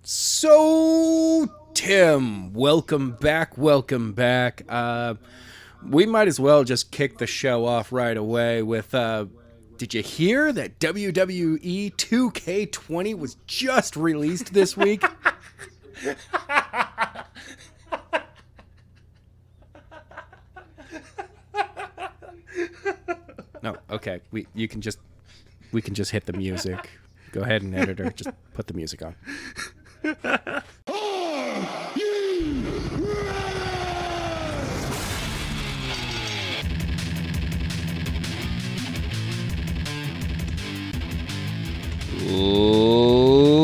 So, Tim, welcome back. Welcome back. We might as well just kick the show off right away with. Did you hear that WWE 2K20 was just released this week? No, okay. We can just hit the music. Go ahead and editor, just put the music on.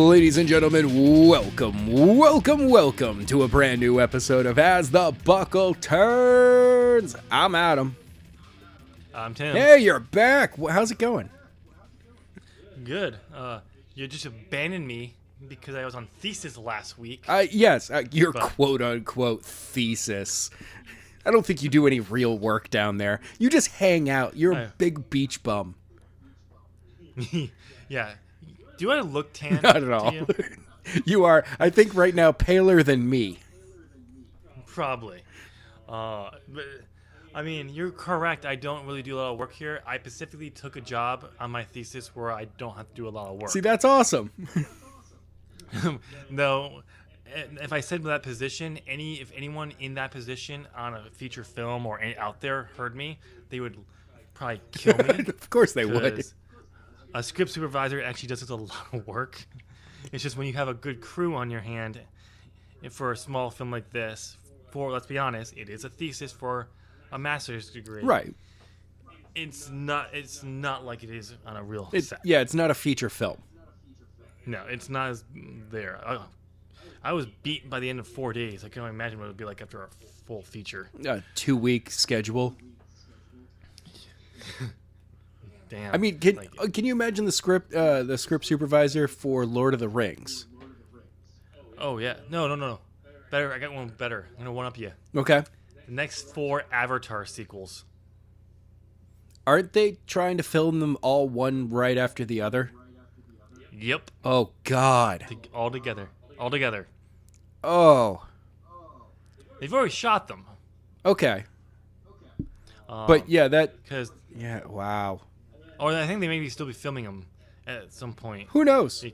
Ladies and gentlemen, welcome to a brand new episode of As the Buckle Turns. I'm Adam. I'm Tim. Hey, you're back. How's it going? Good. You just abandoned me because I was on thesis last week. Yes, your quote-unquote thesis. I don't think you do any real work down there. You just hang out. You're a big beach bum. Yeah. Do I look tan? Not at all. You are, I think right now, paler than me. Probably. But, I mean, you're correct. I don't really do a lot of work here. I specifically took a job on my thesis where I don't have to do a lot of work. See, that's awesome. No, if I said that position, if anyone in that position on a feature film or out there heard me, they would probably kill me. Of course they would. A script supervisor actually does a lot of work. It's just when you have a good crew on your hand for a small film like this, let's be honest, it is a thesis for a master's degree. Right. It's not like it is on a real set. Yeah, it's not a feature film. No, it's not as there. I was beat by the end of 4 days. I can only imagine what it would be like after a full feature. A 2-week schedule. Damn. I mean, can you imagine the script supervisor for Lord of the Rings? Oh yeah, no. Better. I got one better. I'm gonna one up you. Okay. The next 4 Avatar sequels. Aren't they trying to film them all one right after the other? Yep. Oh God. All together. Oh. They've already shot them. Okay. But yeah, because wow. Or I think they maybe still be filming them at some point. Who knows?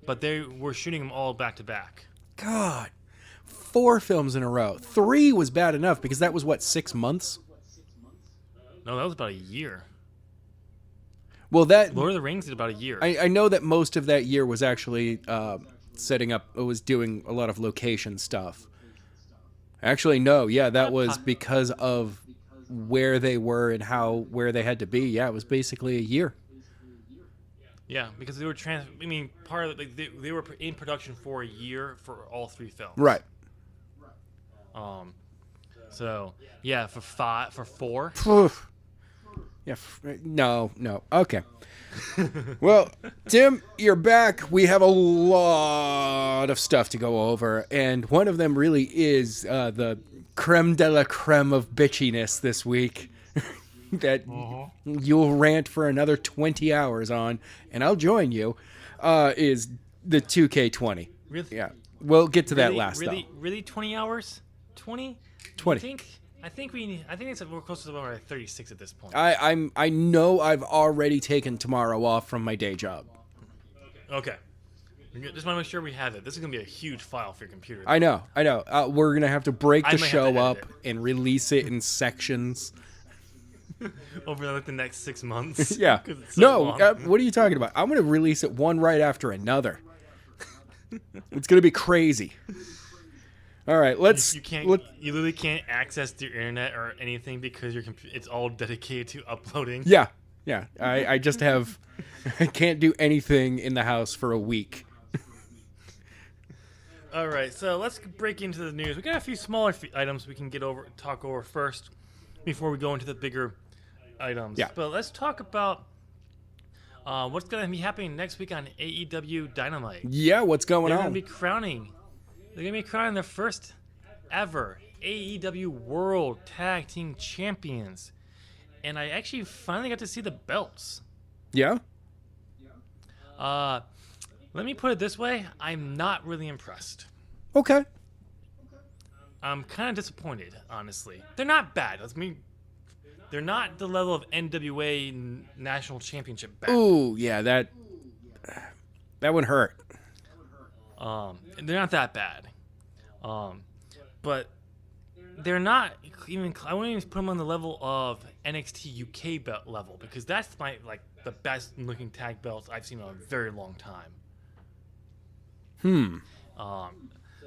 But they were shooting them all back to back. God. 4 films in a row. 3 was bad enough because that was what, 6 months? No, that was about a year. Well, Lord of the Rings did about a year. I know that most of that year was actually setting up. It was doing a lot of location stuff. Actually, no. Yeah, that was because of where they were and where they had to be. Yeah, it was basically a year. Yeah, because they were part of they were in production for a year for all 3 films. Right. So yeah, for 4. Yeah. No. Okay. Well, Tim, you're back. We have a lot of stuff to go over, and one of them really is the creme de la creme of bitchiness this week that you'll rant for another 20 hours on, and I'll join you, is the 2K20. Really? Yeah. We'll get to that last, though. Really 20 hours? 20? 20. I think we're close to about 36 at this point. I know I've already taken tomorrow off from my day job. Okay. Just want to make sure we have it. This is going to be a huge file for your computer. I know. We're going to have to break the show up it and release it in sections. Over the next 6 months. Yeah. What are you talking about? I'm going to release it one right after another. It's going to be crazy. All right, You literally can't access the internet or anything because it's all dedicated to uploading. Yeah. I just have. I can't do anything in the house for a week. All right, so let's break into the news. We got a few smaller items we can talk over first before we go into the bigger items. Yeah. But let's talk about what's going to be happening next week on AEW Dynamite. Yeah, what's going on? They're going to be crowning their first ever AEW World Tag Team Champions. And I actually finally got to see the belts. Yeah? Let me put it this way: I'm not really impressed. Okay. I'm kind of disappointed, honestly. They're not bad. They're not the level of NWA National Championship bad. Ooh, yeah, that one hurt. They're not that bad. But they're not even. I wouldn't even put them on the level of NXT UK belt level, because that's the best looking tag belts I've seen in a very long time.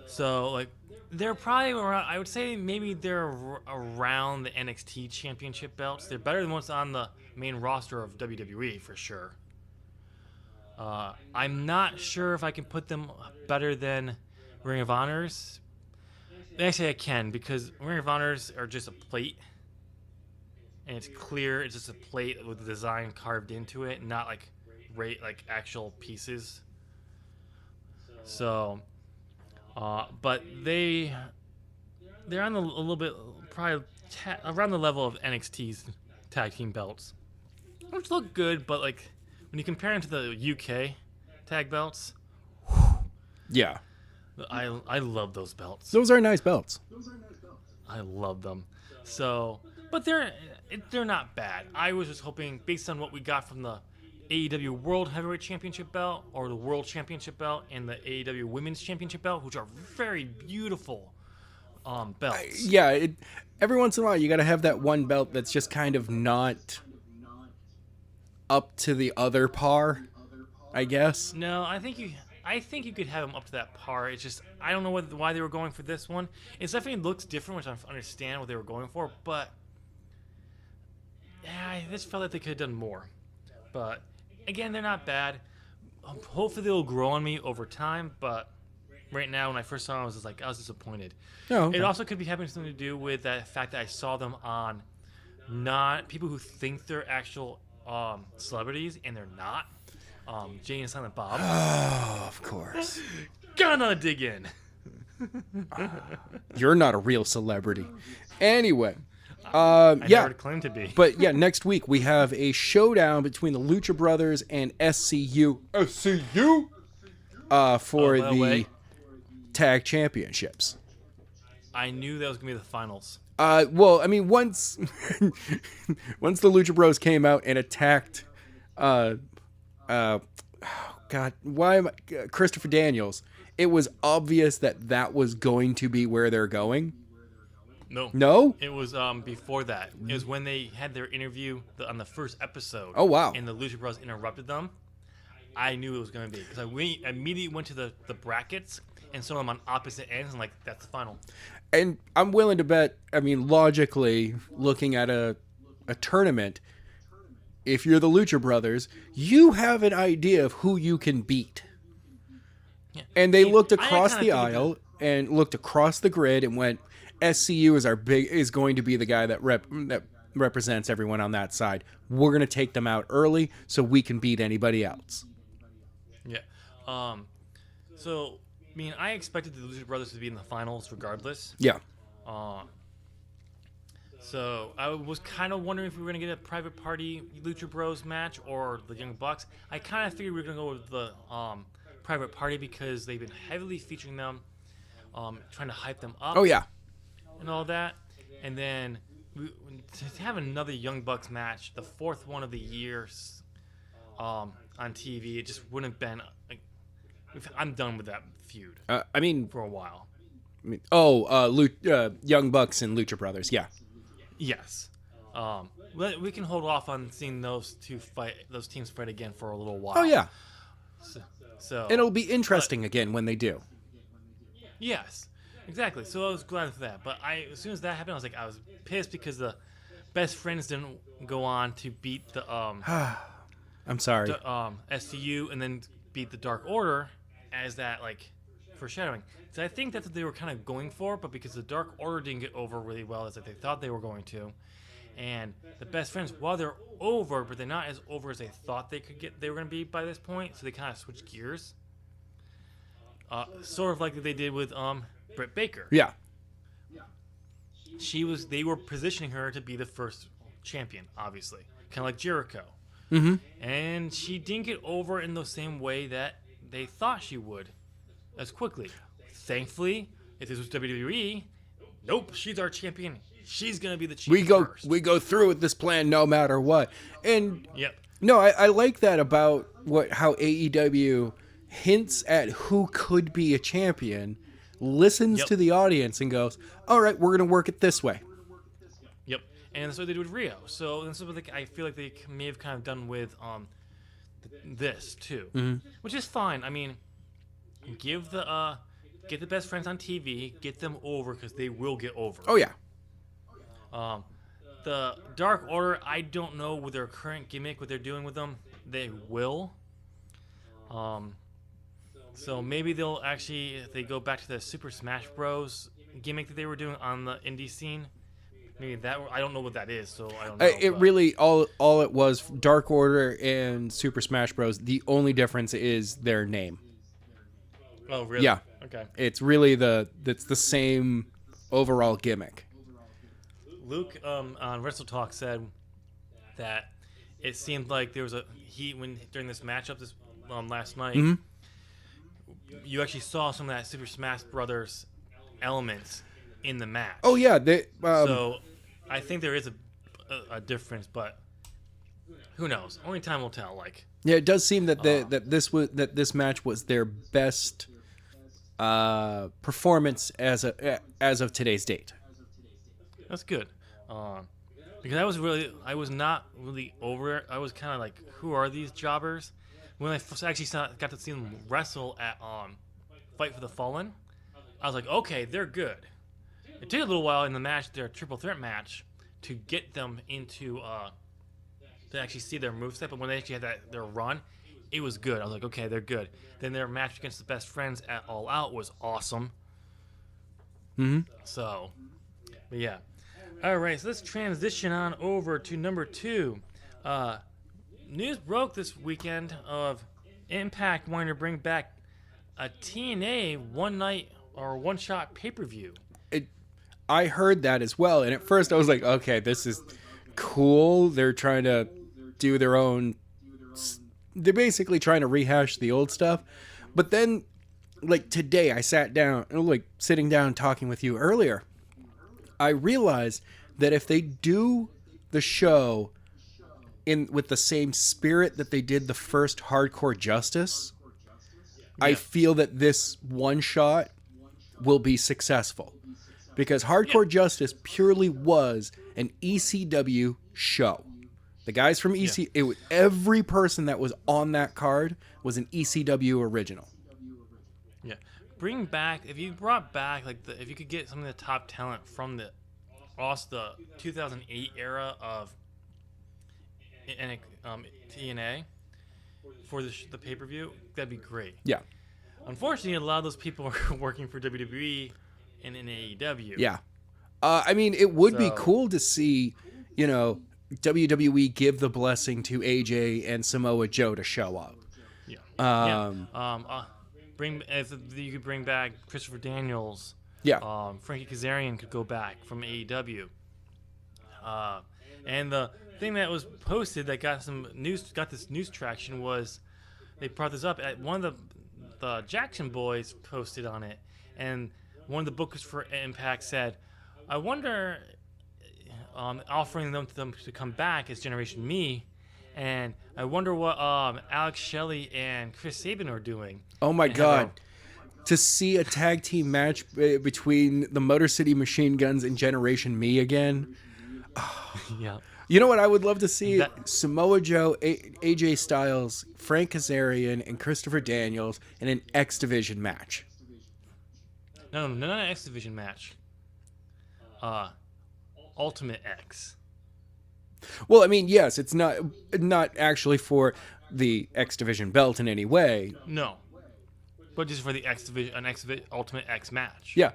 So like they're probably around. I would say maybe they're around the NXT Championship belts. They're better than what's on the main roster of WWE for sure. I'm not sure if I can put them better than Ring of Honors. Actually, I can, because Ring of Honors are just a plate, and it's clear. It's just a plate with the design carved into it, not like actual pieces. So, but they're on a little bit probably around the level of NXT's tag team belts, which look good, but like when you compare them to the UK tag belts, Yeah. I love those belts. Those are nice belts. I love them. So, but they're not bad. I was just hoping, based on what we got from the AEW World Heavyweight Championship belt, or the World Championship belt, and the AEW Women's Championship belt, which are very beautiful belts. Yeah, every once in a while you got to have that one belt that's just kind of not up to the other par, I guess. No, I think you could have them up to that par. It's just I don't know why they were going for this one. It definitely looks different, which I understand what they were going for, but yeah, I just felt like they could have done more. But again, they're not bad. Hopefully they'll grow on me over time, but right now when I first saw them, I was disappointed. Oh, okay. It also could be having something to do with the fact that I saw them on not people who think they're actual celebrities, and they're not. Jay and Silent Bob. Oh, of course. Gonna dig in. You're not a real celebrity. Anyway. I Yeah. never claimed to be. But yeah, next week we have a showdown between the Lucha Brothers and SCU. SCU? For the tag championships. I knew that was gonna be the finals. Well, I mean, once the Lucha Bros came out and attacked, Christopher Daniels, it was obvious that was going to be where they're going. No. No? It was before that. It was when they had their interview on the first episode. Oh, wow. And the Lucha Bros interrupted them. I knew it was going to be, because I immediately went to the brackets and saw them on opposite ends, and that's the final. And I'm willing to bet, I mean, logically, looking at a tournament, if you're the Lucha Brothers, you have an idea of who you can beat. Yeah. And they looked across the aisle and looked across the grid and went, SCU is going to be the guy that represents everyone on that side. We're going to take them out early so we can beat anybody else. Yeah. So, I mean, I expected the Lucha Brothers to be in the finals regardless. Yeah. So I was kind of wondering if we were going to get a private party Lucha Bros match or the Young Bucks. I kind of figured we were going to go with the private party, because they've been heavily featuring them, trying to hype them up. Oh, yeah. And all that. And then to have another Young Bucks match, the fourth one of the year on TV, it just wouldn't have been... I'm done with that feud. I mean... For a while. Young Bucks and Lucha Brothers, yeah. Yes. We can hold off on seeing those teams fight again for a little while. Oh, yeah. So And it'll be interesting again when they do. Yes. Exactly. So I was glad for that. But as soon as that happened, I was pissed because the Best Friends didn't go on to beat the I'm sorry. SCU, and then beat the Dark Order as that foreshadowing. So I think that's what they were kind of going for, but because the Dark Order didn't get over really well as they thought they were going to, and the Best Friends, while they're over, but they're not as over as they thought they were going to be by this point, so they kind of switched gears. Sort of like they did with Britt Baker. Yeah. They were positioning her to be the first champion, obviously, kind of like Jericho. Mm-hmm. And she didn't get over in the same way that they thought she would as quickly. Thankfully, if this was WWE, nope, she's our champion. She's gonna be the champion first. We go through with this plan no matter what. And Yep. no, I like that about how AEW hints at who could be a champion, listens to the audience, and goes, "All right, we're gonna work it this way." Yep. And that's what they did with Rio. So this is what I feel like they may have kind of done with this too, which is fine. I mean, give the get the best friends on TV, get them over because they will get over. Oh yeah. The Dark Order, I don't know with their current gimmick, what they're doing with them. They will. So maybe they'll actually, if they go back to the Super Smash Bros. Gimmick that they were doing on the indie scene, maybe that, I don't know what that is, so I don't know. It really, all it was, Dark Order and Super Smash Bros., the only difference is their name. Oh, really? Yeah. Okay. It's really it's the same overall gimmick. Luke on Wrestle Talk said that it seemed like there was during this matchup last night, you actually saw some of that Super Smash Brothers elements in the match. Oh yeah, so I think there is a difference, but who knows? Only time will tell. Yeah, it does seem that this match was their best performance as of today's date. That's good. Because I was not really over it. I was kind of like, who are these jobbers? When I actually got to see them wrestle at Fight for the Fallen, I was like, okay, they're good. It took a little while in the match, their triple threat match, to get them into to actually see their moveset. But when they actually had their run, it was good. I was like, okay, they're good. Then their match against the Best Friends at All Out was awesome. So, but yeah. All right, so let's transition on over to number 2. News broke this weekend of Impact wanting to bring back a TNA one-shot pay-per-view. I heard that as well, and at first I was like, okay, this is cool. They're trying to do their own... They're basically trying to rehash the old stuff. But then, today, I sat down, sitting down talking with you earlier, I realized that if they do the show with the same spirit that they did the first Hardcore Justice, I feel that this one shot will be successful. Because Hardcore Justice purely was an ECW show. The guys from every person that was on that card was an ECW original. Yeah. Bring back, if you brought back, if you could get some of the top talent from the 2008 era of TNA for the pay-per-view, that'd be great. Yeah. Unfortunately, a lot of those people are working for WWE and in AEW. Yeah. I mean, it would be cool to see, WWE give the blessing to AJ and Samoa Joe to show up. Yeah. You could bring back Christopher Daniels. Yeah. Frankie Kazarian could go back from AEW. And the thing that was posted that got this news traction was they brought this up at one of the Jackson boys posted on it, and one of the bookers for Impact said, I wonder, offering them to come back as Generation Me, and I wonder what Alex Shelley and Chris Sabin are doing. Oh my God. To see a tag team match between the Motor City Machine Guns and Generation Me again. Yeah. You know what I would love to see? Samoa Joe, AJ Styles, Frank Kazarian, and Christopher Daniels in an X Division match. No, not an X Division match. Ultimate X. Well, I mean, yes, it's not actually for the X Division belt in any way. No. But just for the Ultimate X match. Yeah.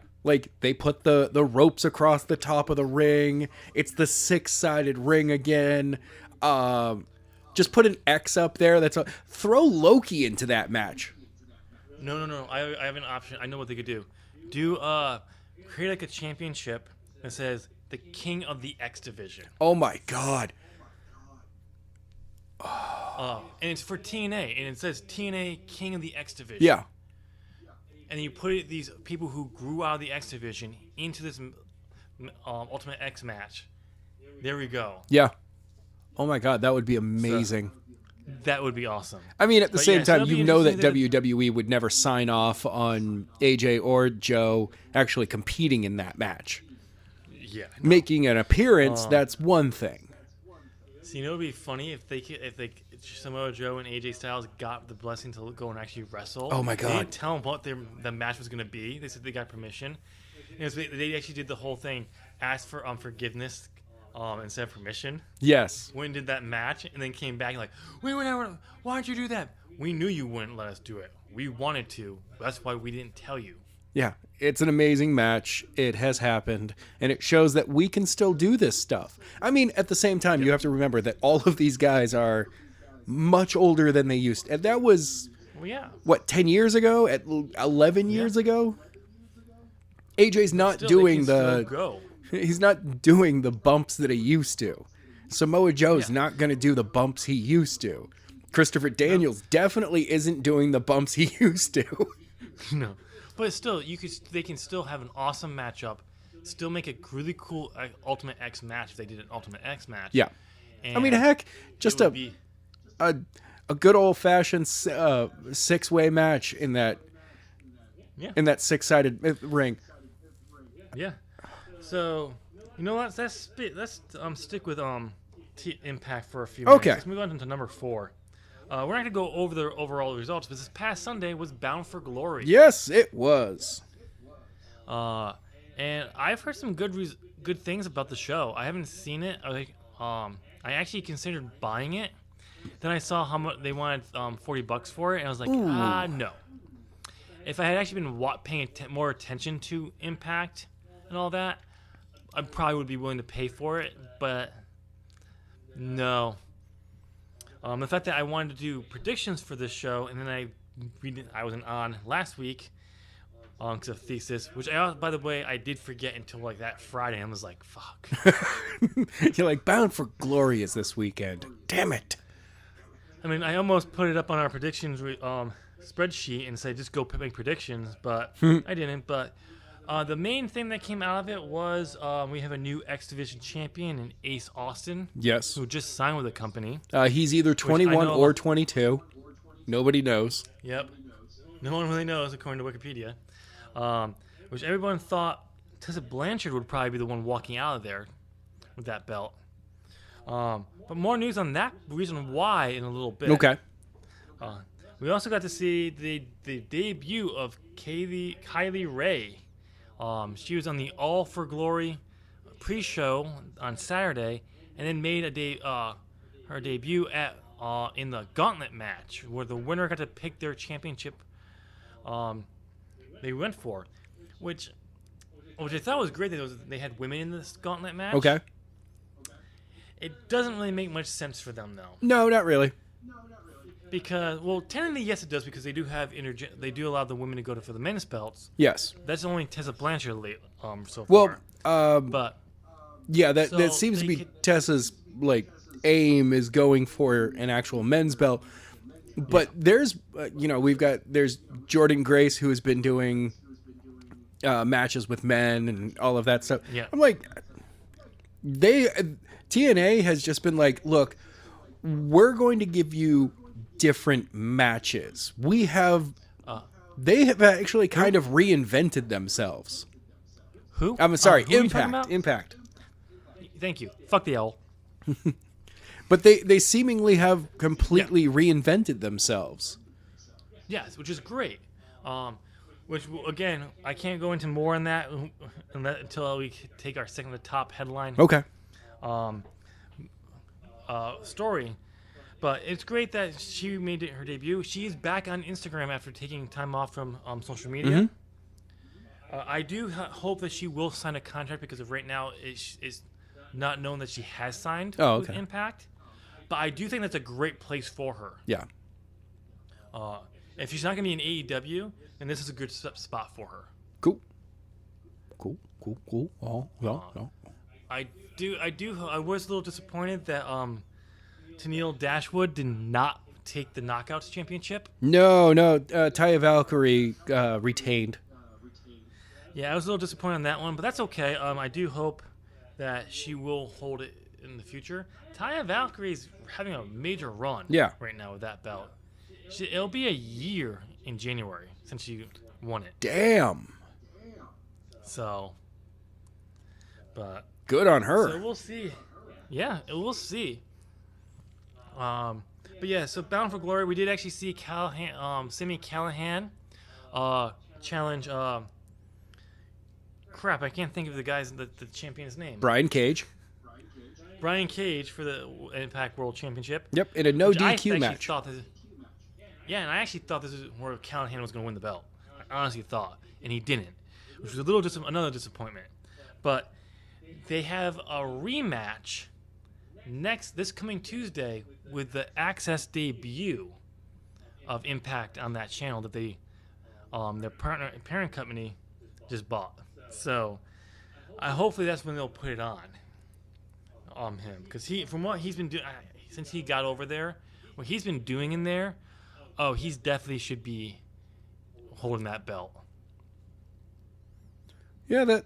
They put the ropes across the top of the ring. It's the 6-sided ring again. Just put an X up there. Throw Loki into that match. No. I have an option. I know what they could do. Create a championship that says the King of the X Division. Oh my God. And it's for TNA, and it says TNA King of the X Division. Yeah. And you put these people who grew out of the X Division into this Ultimate X match. There we go. Yeah. Oh my God, that would be amazing. So, that would be awesome. I mean, at the same time, you know that interesting WWE would never sign off on AJ or Joe actually competing in that match. Yeah. Making an appearance, that's one thing. So you know, it'd be funny if Samoa Joe and AJ Styles got the blessing to go and actually wrestle. Oh my God! They didn't tell them what the match was going to be. They said they got permission. They actually did the whole thing, asked for forgiveness instead of permission. Yes. Went and did that match, and then came back and like, wait, why did you do that? We knew you wouldn't let us do it. We wanted to. That's why we didn't tell you. Yeah, it's an amazing match. It has happened, and it shows that we can still do this stuff. I mean, at the same time, you have to remember that all of these guys are much older than they used to. And that was, what, 10 years ago? 11 years ago? AJ's not doing he's not doing the bumps that he used to. Samoa Joe's not going to do the bumps he used to. Christopher Daniels definitely isn't doing the bumps he used to. No. But still, they can still have an awesome matchup, still make a really cool Ultimate X match if they did an Ultimate X match. Yeah. And I mean, heck, just a good old-fashioned six-way match in that six-sided ring. Yeah. So, you know what? Let's stick with Impact for a few minutes. Let's move on into number 4. We're not going to go over the overall results, but this past Sunday was Bound for Glory. Yes, it was. And I've heard some good things about the show. I haven't seen it. I actually considered buying it. Then I saw how much they wanted $40 for it, and I was like, no. If I had actually been paying more attention to Impact and all that, I probably would be willing to pay for it, but no. The fact that I wanted to do predictions for this show, and then I wasn't on last week because of thesis, which by the way, I did forget until like that Friday. I was like, fuck. You're like, Bound for Glory is this weekend. Damn it. I mean, I almost put it up on our predictions spreadsheet and say just go make predictions, but I didn't. But the main thing that came out of it was we have a new X Division champion in Ace Austin. Yes. Who just signed with the company. He's either 21 or 22. Nobody knows. Yep. No one really knows, according to Wikipedia. Which everyone thought Tessa Blanchard would probably be the one walking out of there with that belt. But more news on that reason why in a little bit. Okay. We also got to see the debut of Kylie Ray. She was on the All for Glory pre-show on Saturday, and then made her debut in the Gauntlet match, where the winner got to pick their championship. They went for, which I thought was great that they had women in this Gauntlet match. Okay. It doesn't really make much sense for them though. No, not really. Because, well, technically yes, it does, because they do have they do allow the women to go for the men's belts. Yes. That's only Tessa Blanchard so far. Well, but yeah, that seems to be Tessa's aim is going for an actual men's belt. But there's there's Jordan Grace, who has been doing matches with men and all of that stuff. Yeah. I'm like, TNA has just been like, look, we're going to give you different matches. They have actually kind of reinvented themselves. Who? I'm sorry, who Impact. Thank you. Fuck the L. But they seemingly have completely reinvented themselves. Yes, which is great. Which, again, I can't go into more on that until we take our second to top headline. Okay. Story. But it's great that she made her debut. She's back on Instagram after taking time off from social media. Mm-hmm. I do hope that she will sign a contract, because of right now it's not known that she has signed with Impact. But I do think that's a great place for her. Yeah. If she's not going to be in AEW, then this is a good spot for her. Cool. Oh, no. I was a little disappointed that Tennille Dashwood did not take the Knockouts Championship. No, Taya Valkyrie retained. Yeah, I was a little disappointed on that one, but that's okay. I do hope that she will hold it in the future. Taya Valkyrie's having a major run right now with that belt. It'll be a year in January since she won it. Damn. So, but good on her. So we'll see. Yeah, we'll see. But yeah, so Bound for Glory, we did actually see Sami Callihan challenge. Crap, I can't think of the champion's name. Brian Cage. Brian Cage for the Impact World Championship. Yep, in a no DQ match. And I actually thought this is where Callahan was going to win the belt. I honestly thought, and he didn't, which was another disappointment. But they have a rematch this coming Tuesday with the Access debut of Impact on that channel that they their parent company just bought. So hopefully that's when they'll put it on him, because from what he's been doing since he got over there, what he's been doing in there, he's definitely should be holding that belt. Yeah, that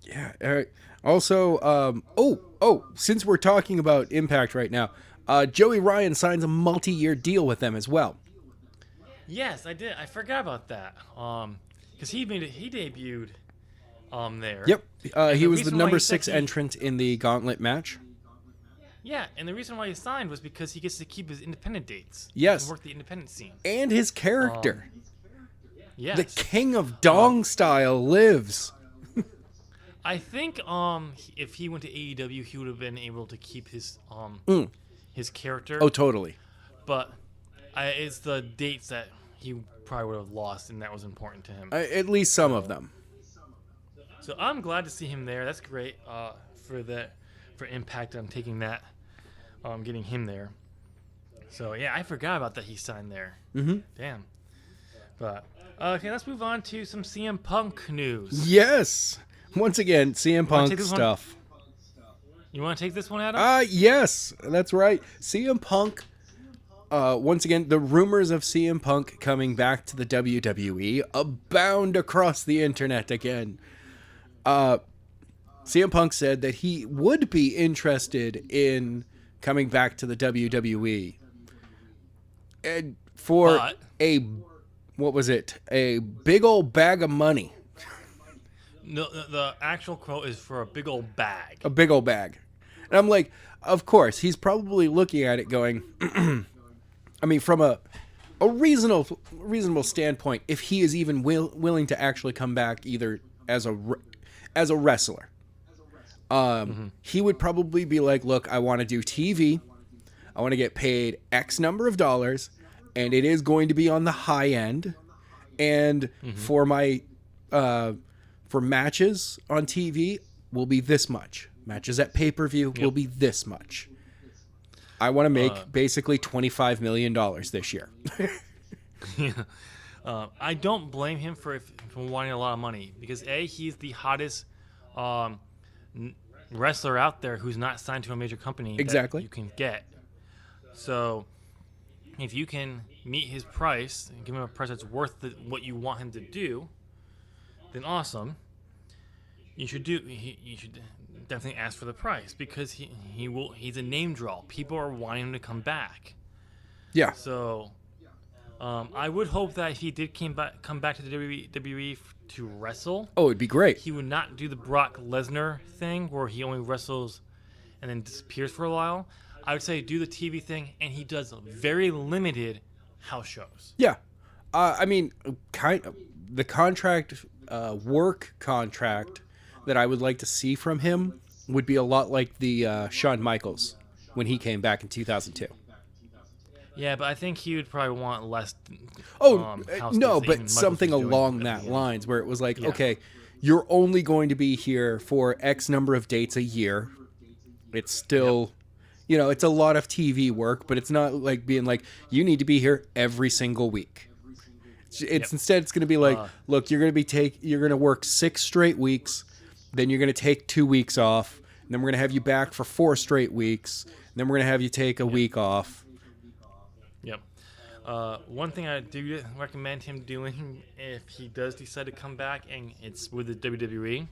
yeah. All right. Also, since we're talking about Impact right now, Joey Ryan signs a multi-year deal with them as well. Yes, I did. I forgot about that. Because he debuted there. Yep. He was the number 6 entrant in the Gauntlet match. Yeah, and the reason why he signed was because he gets to keep his independent dates. Yes. And work the independent scene. And his character. Yes. The King of Dong style lives. I think if he went to AEW, he would have been able to keep his character. Oh, totally. But it's the dates that he probably would have lost, and that was important to him. At least some of them. So I'm glad to see him there. That's great for Impact on taking that, getting him there. So yeah, I forgot about that he signed there. Mm-hmm. Damn. But okay, let's move on to some CM Punk news. Yes. Once again, CM Punk stuff. You want to take this one, Adam? Yes, that's right. CM Punk. Once again, the rumors of CM Punk coming back to the WWE abound across the internet again. CM Punk said that he would be interested in coming back to the WWE. And for a big old bag of money. No, the actual quote is for a big old bag. A big old bag. And I'm like, of course, he's probably looking at it going, I mean, from a reasonable standpoint, if he is even willing to actually come back either as a wrestler, he would probably be like, look, I want to do TV. I want to get paid X number of dollars, and it is going to be on the high end. And for my for matches on TV will be this much. Matches at pay-per-view will be this much. I want to make basically $25 million this year. Yeah. I don't blame him for wanting a lot of money because he's the hottest wrestler out there who's not signed to a major company that you can get. So if you can meet his price and give him a price that's worth what you want him to do, then awesome. You should definitely ask for the price because he's a name draw. People are wanting him to come back. Yeah. So I would hope that if he did come back to the WWE to wrestle, it'd be great. He would not do the Brock Lesnar thing where he only wrestles and then disappears for a while. I would say do the TV thing, and he does very limited house shows. Yeah. I mean, the contract, work contract that I would like to see from him would be a lot like the Shawn Michaels when he came back in 2002. Yeah, but I think he would probably want less. No, but something along that lines where it was like, okay, you're only going to be here for X number of dates a year. It's still, it's a lot of TV work, but it's not like being like, you need to be here every single week. Instead, it's going to be like, look, you're going to work 6 straight weeks, then you're going to take 2 weeks off, and then we're gonna have you back for 4 straight weeks, and then we're gonna have you take a week off. Yep. One thing I do recommend him doing if he does decide to come back and it's with the WWE,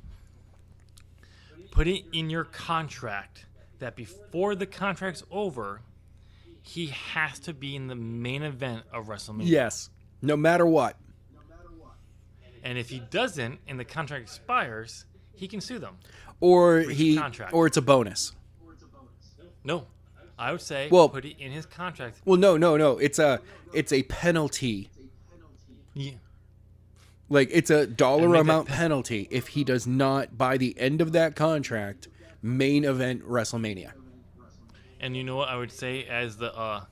put it in your contract that before the contract's over, he has to be in the main event of WrestleMania. Yes, no matter what. And if he doesn't and the contract expires, he can sue them. Or contract. or it's a bonus. No. I would say put it in his contract. Well, no. It's a penalty. Yeah. Like, it's a dollar amount penalty if he does not, by the end of that contract, main event WrestleMania. And you know what I would say as the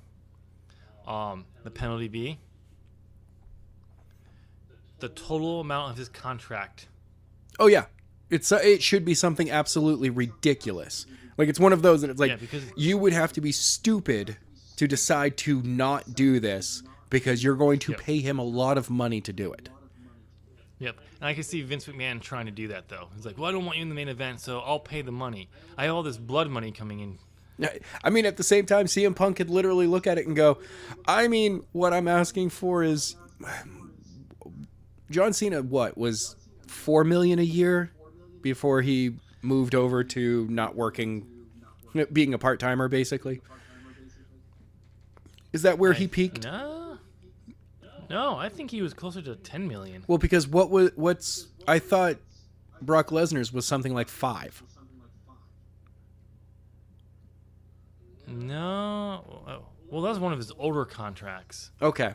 penalty be? The total amount of his contract. Oh yeah, it should be something absolutely ridiculous. Like, it's one of those that it's like, because you would have to be stupid to decide to not do this because you're going to pay him a lot of money to do it. Yep. And I can see Vince McMahon trying to do that, though. He's like, well, I don't want you in the main event, so I'll pay the money. I have all this blood money coming in. I mean, at the same time, CM Punk could literally look at it and go, I mean, what I'm asking for is... John Cena, was $4 million a year before he moved over to not working, being a part-timer, basically? Is that where he peaked? No, I think he was closer to $10 million. Well, because I thought Brock Lesnar's was something like 5. No, well, that was one of his older contracts. Okay.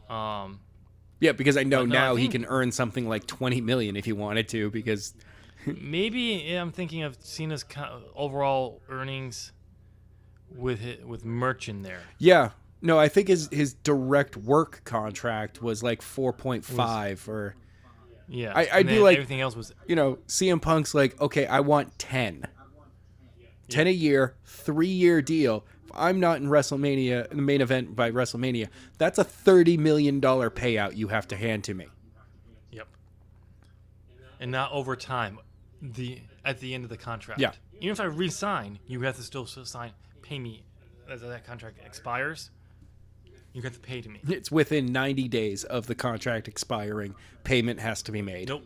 Yeah, because I know now he can earn something like $20 million if he wanted to, because... Maybe I'm thinking of Cena's overall earnings with merch in there. Yeah. No, I think his direct work contract was like 4.5 or... Yeah. I'd be like... Everything else was... CM Punk's like, okay, I want 10. 10 a year, 3-year deal. If I'm not in WrestleMania, in the main event by WrestleMania, that's a $30 million payout you have to hand to me. Yep. And not over time. At the end of the contract. Yeah. Even if I re-sign, you have to still pay me as that contract expires. You have to pay to me. It's within 90 days of the contract expiring. Payment has to be made. Nope.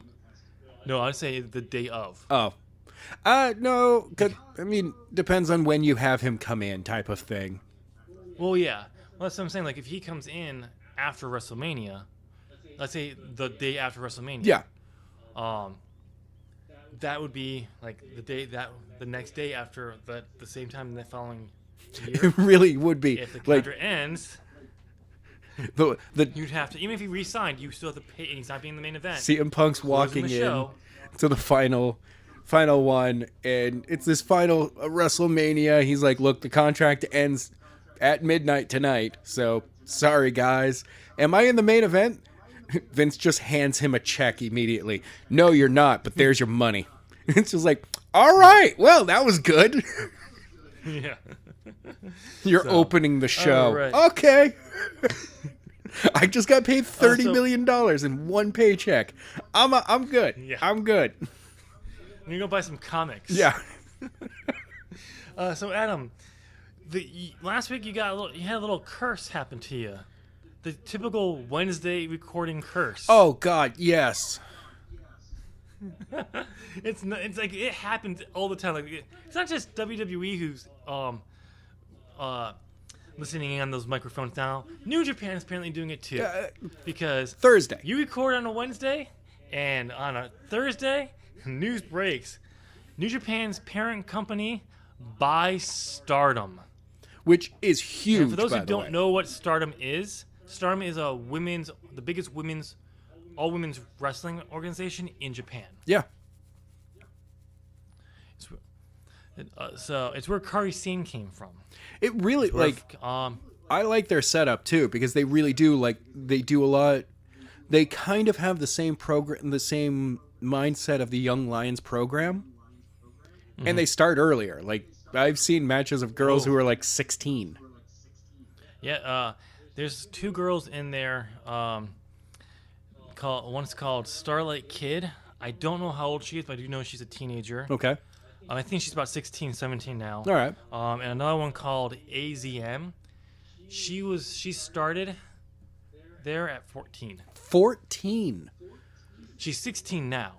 No, I'd say the day of. Oh. No. I mean, depends on when you have him come in type of thing. Well, yeah. Well, that's what I'm saying. Like, if he comes in after WrestleMania, let's say the day after WrestleMania. Yeah. That would be like the next day after the same time the following year. It really would be. If the contract ends, the you'd have to, even if he re-signed, you still have to pay, and he's not being in the main event. CM Punk's walking in to the final one, and it's this final WrestleMania. He's like, look, the contract ends at midnight tonight, so sorry, guys. Am I in the main event? Vince just hands him a check immediately. No, you're not, but there's your money. It's just like, all right, well, that was good. Yeah. You're opening the show. Right. Okay. I just got paid $30 million in one paycheck. I'm good. Yeah. I'm good. I'm gonna go buy some comics. Yeah. So Adam, last week you had a little curse happen to you. The typical Wednesday recording curse. Oh God, yes. It's like it happens all the time. Like it's not just WWE who's listening in on those microphones now. New Japan is apparently doing it too. Because Thursday. You record on a Wednesday, and on a Thursday, news breaks. New Japan's parent company buys Stardom. Which is huge, And for those by who the don't way. know what Stardom is the biggest all women's wrestling organization in Japan. Yeah. So it's where Kairi Sane came from. It really, I like their setup too, because they really do, they do a lot. They kind of have the same program, the same mindset of the Young Lions program. Mm-hmm. And they start earlier. Like, I've seen matches of girls who are like 16. Yeah, there's 2 girls in there. One's called Starlight Kid. I don't know how old she is, but I do know she's a teenager. Okay. I think she's about 16, 17 now. All right. And another one called AZM. She started there at 14. 14. She's 16 now.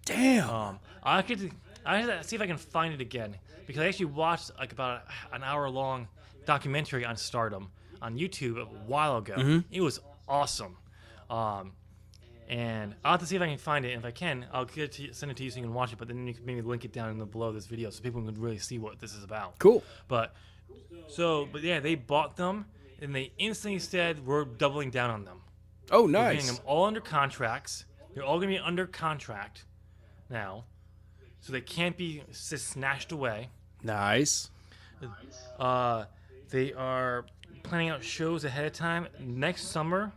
Damn. I have to see if I can find it again, because I actually watched like about an hour-long documentary on Stardom on YouTube a while ago. Mm-hmm. It was awesome. And I'll have to see if I can find it. And if I can, I'll send it to you so you can watch it. But then you can maybe link it down in the below this video so people can really see what this is about. Cool. But yeah, they bought them and they instantly said we're doubling down on them. Oh, We're getting nice. them all under contracts. They're all going to be under contract now, so they can't be just snatched away. Nice. They are planning out shows ahead of time. Next summer,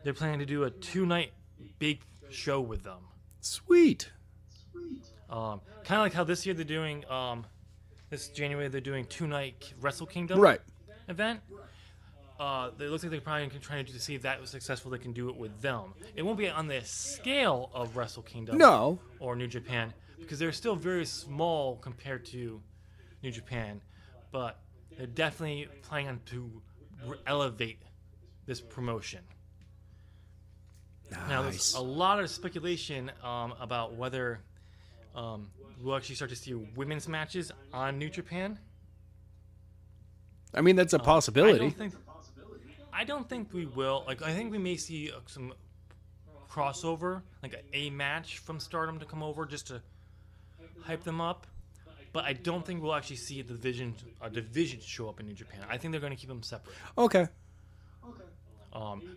they're planning to do a 2-night big show with them. Sweet. Kind of like how this year they're doing, this January they're doing 2-night Wrestle Kingdom Right. event. It looks like they're probably trying to see if that was successful. They can do it with them. It won't be on the scale of Wrestle Kingdom No. or New Japan, because they're still very small compared to New Japan. But they're definitely planning on to elevate this promotion. Nice. Now, there's a lot of speculation about whether we'll actually start to see women's matches on New Japan. I mean, that's a possibility. I don't think we will. Like, I think we may see some crossover, like a match from Stardom to come over just to hype them up. But I don't think we'll actually see a division show up in New Japan. I think they're going to keep them separate. Okay.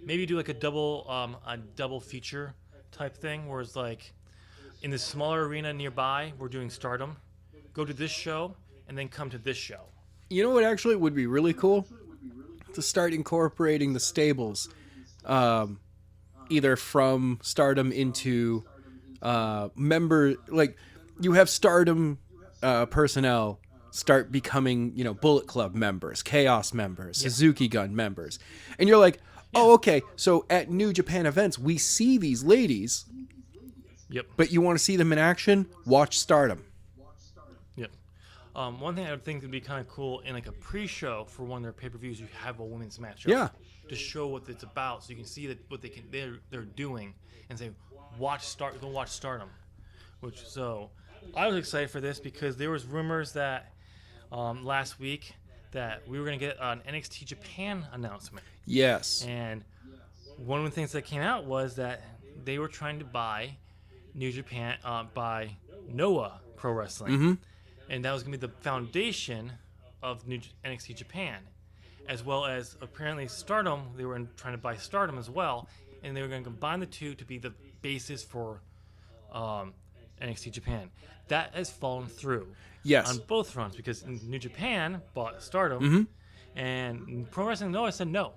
Maybe do like a double feature type thing, where it's like in the smaller arena nearby, we're doing Stardom. Go to this show and then come to this show. You know what actually would be really cool? To start incorporating the stables, either from Stardom into member, like you have Stardom personnel start becoming, Bullet Club members, Chaos members, Suzuki Gun members, and you're like, oh, okay, so at New Japan events we see these ladies. Yep. But you want to see them in action? Watch Stardom. Yep. One thing I would think would be kind of cool in like a pre-show for one of their pay-per-views, you have a women's match. Yeah. To show what it's about, so you can see that what they're doing, and say, go watch Stardom. So I was excited for this because there was rumors that last week that we were going to get an NXT Japan announcement. Yes. And one of the things that came out was that they were trying to buy New Japan by Noah Pro Wrestling. Mm-hmm. And that was going to be the foundation of NXT Japan, as well as apparently Stardom. They were trying to buy Stardom as well, and they were going to combine the two to be the basis for NXT Japan. That has fallen through. Yes. On both fronts, because New Japan bought Stardom, and Pro Wrestling Noah said no.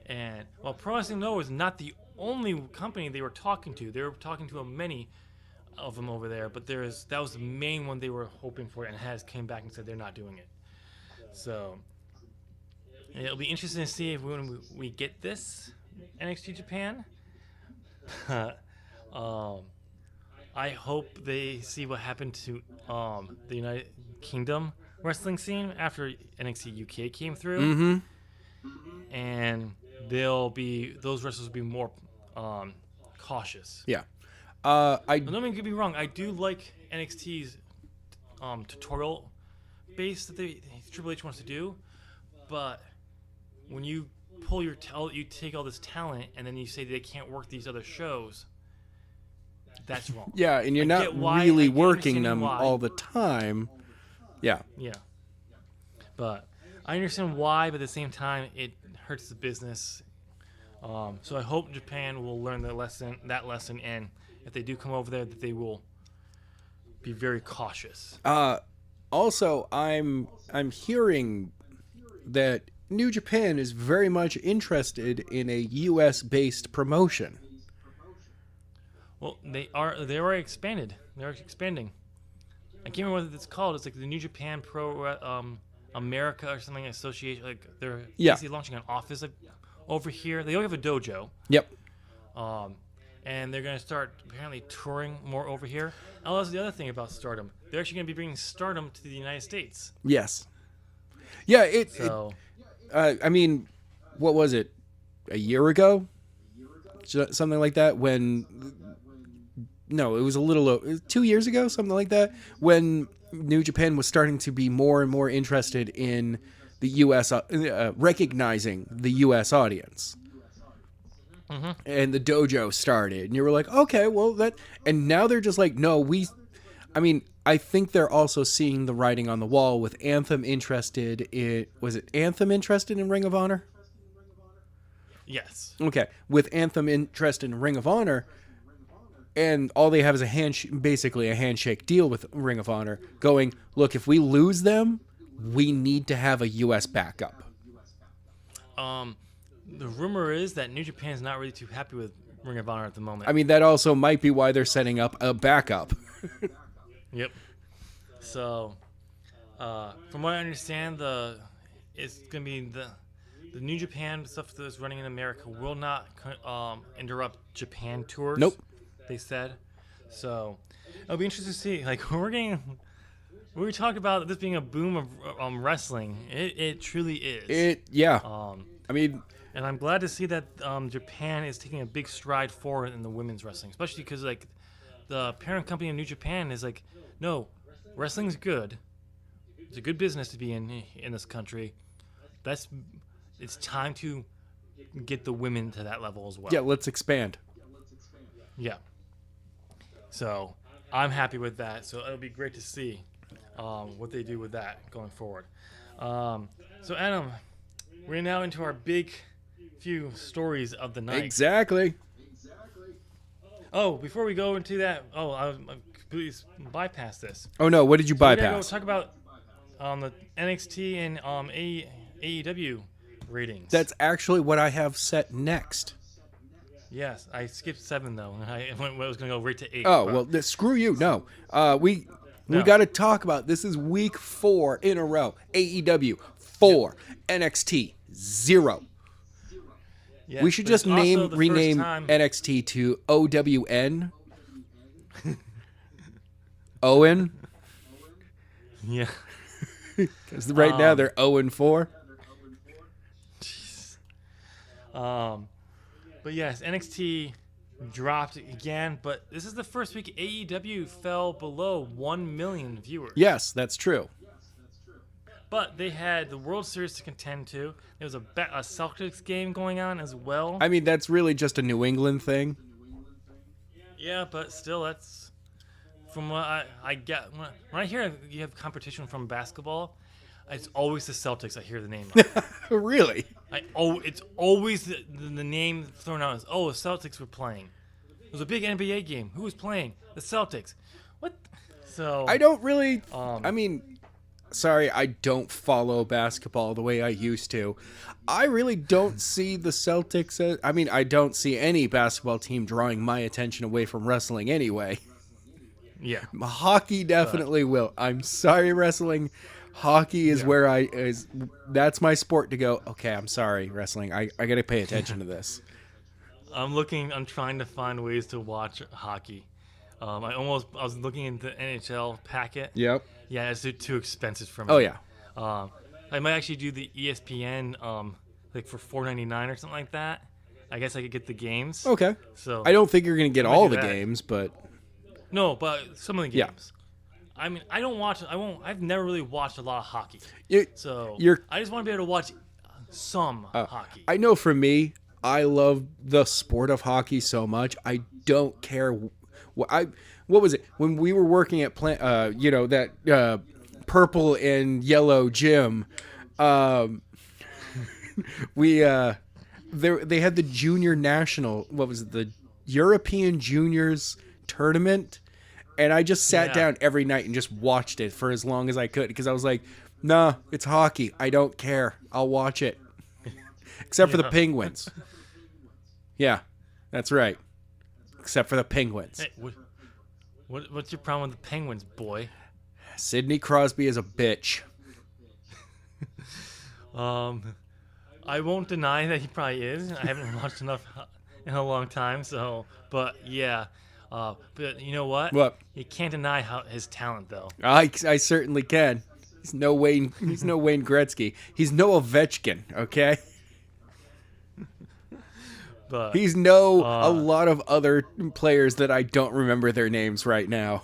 And while Pro Wrestling Noah was not the only company they were talking to, they were talking to many of them over there, but that was the main one they were hoping for, and has came back and said they're not doing it. So it'll be interesting to see if when we get this NXT Japan. I hope they see what happened to the United Kingdom wrestling scene after NXT UK came through, and those wrestlers will be more cautious. Yeah. Don't get me wrong. I do like NXT's tutorial base that Triple H wants to do, but when you you take all this talent and then you say they can't work these other shows, that's wrong. Yeah, and you're not really working them all the time. Yeah. Yeah. But I understand why, but at the same time, it hurts the business. So I hope Japan will learn that lesson, and if they do come over there, that they will be very cautious. Also, I'm hearing that New Japan is very much interested in a U.S.-based promotion. Well, they are expanded. They're expanding. I can't remember what it's called. It's like the New Japan Pro America or something association. Like they're basically launching an office over here. They don't have a dojo. Yep. and they're going to start apparently touring more over here. And that's the other thing about Stardom. They're actually going to be bringing Stardom to the United States. Yes. Yeah. So, I mean, what was it? A year ago, something like that. When no, it was a little it was 2 years ago, something like that. When New Japan was starting to be more and more interested in the U.S. Recognizing the U.S. audience. And the dojo started, and you were like, okay, well that, and now they're just like, no, I mean, I think they're also seeing the writing on the wall with Anthem interested in, was it Anthem interested in Ring of Honor? yes. Okay, with Anthem interested in Ring of Honor, and all they have is basically a handshake deal with Ring of Honor, going, look, if we lose them, we need to have a U.S. backup. The rumor is that New Japan is not really too happy with Ring of Honor at the moment. I mean, that also might be why they're setting up a backup. Yep. So, from what I understand, it's gonna be the New Japan stuff that's running in America will not interrupt Japan tours. Nope. They said. So, it'll be interesting to see. Like we talked about this being a boom of wrestling. It truly is. Yeah. I mean, and I'm glad to see that Japan is taking a big stride forward in the women's wrestling, especially because like the parent company of New Japan is like, no, wrestling's good. It's a good business to be in this country. It's time to get the women to that level as well. Yeah, let's expand. Yeah. So I'm happy with that. So it'll be great to see what they do with that going forward. So Adam, we're now into our big few stories of the night. Exactly. Oh, before we go into that, I completely bypassed this. Oh no, what did you bypass? We're gonna go talk about the NXT and AEW ratings. That's actually what I have set next. Yes, I skipped 7 though, and I was gonna go right to 8. Oh well, screw you. No, we got to talk about this. Is week 4 in a row. AEW 4, NXT 0. Yes, we should just rename time. NXT to OWN. Owen. Yeah. Because right now they're 0-4. But yes, NXT dropped again, but this is the first week AEW fell below 1 million viewers. Yes, that's true. But they had the World Series to contend to. There was a Celtics game going on as well. I mean, that's really just a New England thing. Yeah, but still, that's from what I get. When I hear you have competition from basketball, it's always the Celtics I hear the name of. Really? It's always the name thrown out as, the Celtics were playing. It was a big NBA game. Who was playing? The Celtics. What? So I don't really. I mean, sorry, I don't follow basketball the way I used to. I really don't see the Celtics. I mean, I don't see any basketball team drawing my attention away from wrestling anyway. Yeah. Hockey definitely will. I'm sorry, wrestling. Hockey is where that's my sport to go, okay, I'm sorry, wrestling. I got to pay attention to this. I'm trying to find ways to watch hockey. I was looking into the NHL packet. Yep. Yeah, it's too expensive for me. Oh, yeah. I might actually do the ESPN, like for $4.99 or something like that. I guess I could get the games. Okay. So I don't think you're going to get all the that. games, but no, but some of the Yeah. games. I mean, I've never really watched a lot of hockey. I just want to be able to watch some hockey. I know for me, I love the sport of hockey so much. I don't care. What was it when we were working at that purple and yellow gym? They had the junior national. What was it? The European Juniors tournament. And I just sat down every night and just watched it for as long as I could because I was like, nah, it's hockey. I don't care. I'll watch it. Except for the Penguins. Yeah, that's right. Except for the Penguins. Hey, what's your problem with the Penguins, boy? Sidney Crosby is a bitch. I won't deny that he probably is. I haven't watched enough in a long time. So, but yeah, but you know what? What? You can't deny his talent, though. I certainly can. He's no Wayne. He's no Wayne Gretzky. He's no Ovechkin. Okay. But He's no a uh, lot of other players that I don't remember their names right now.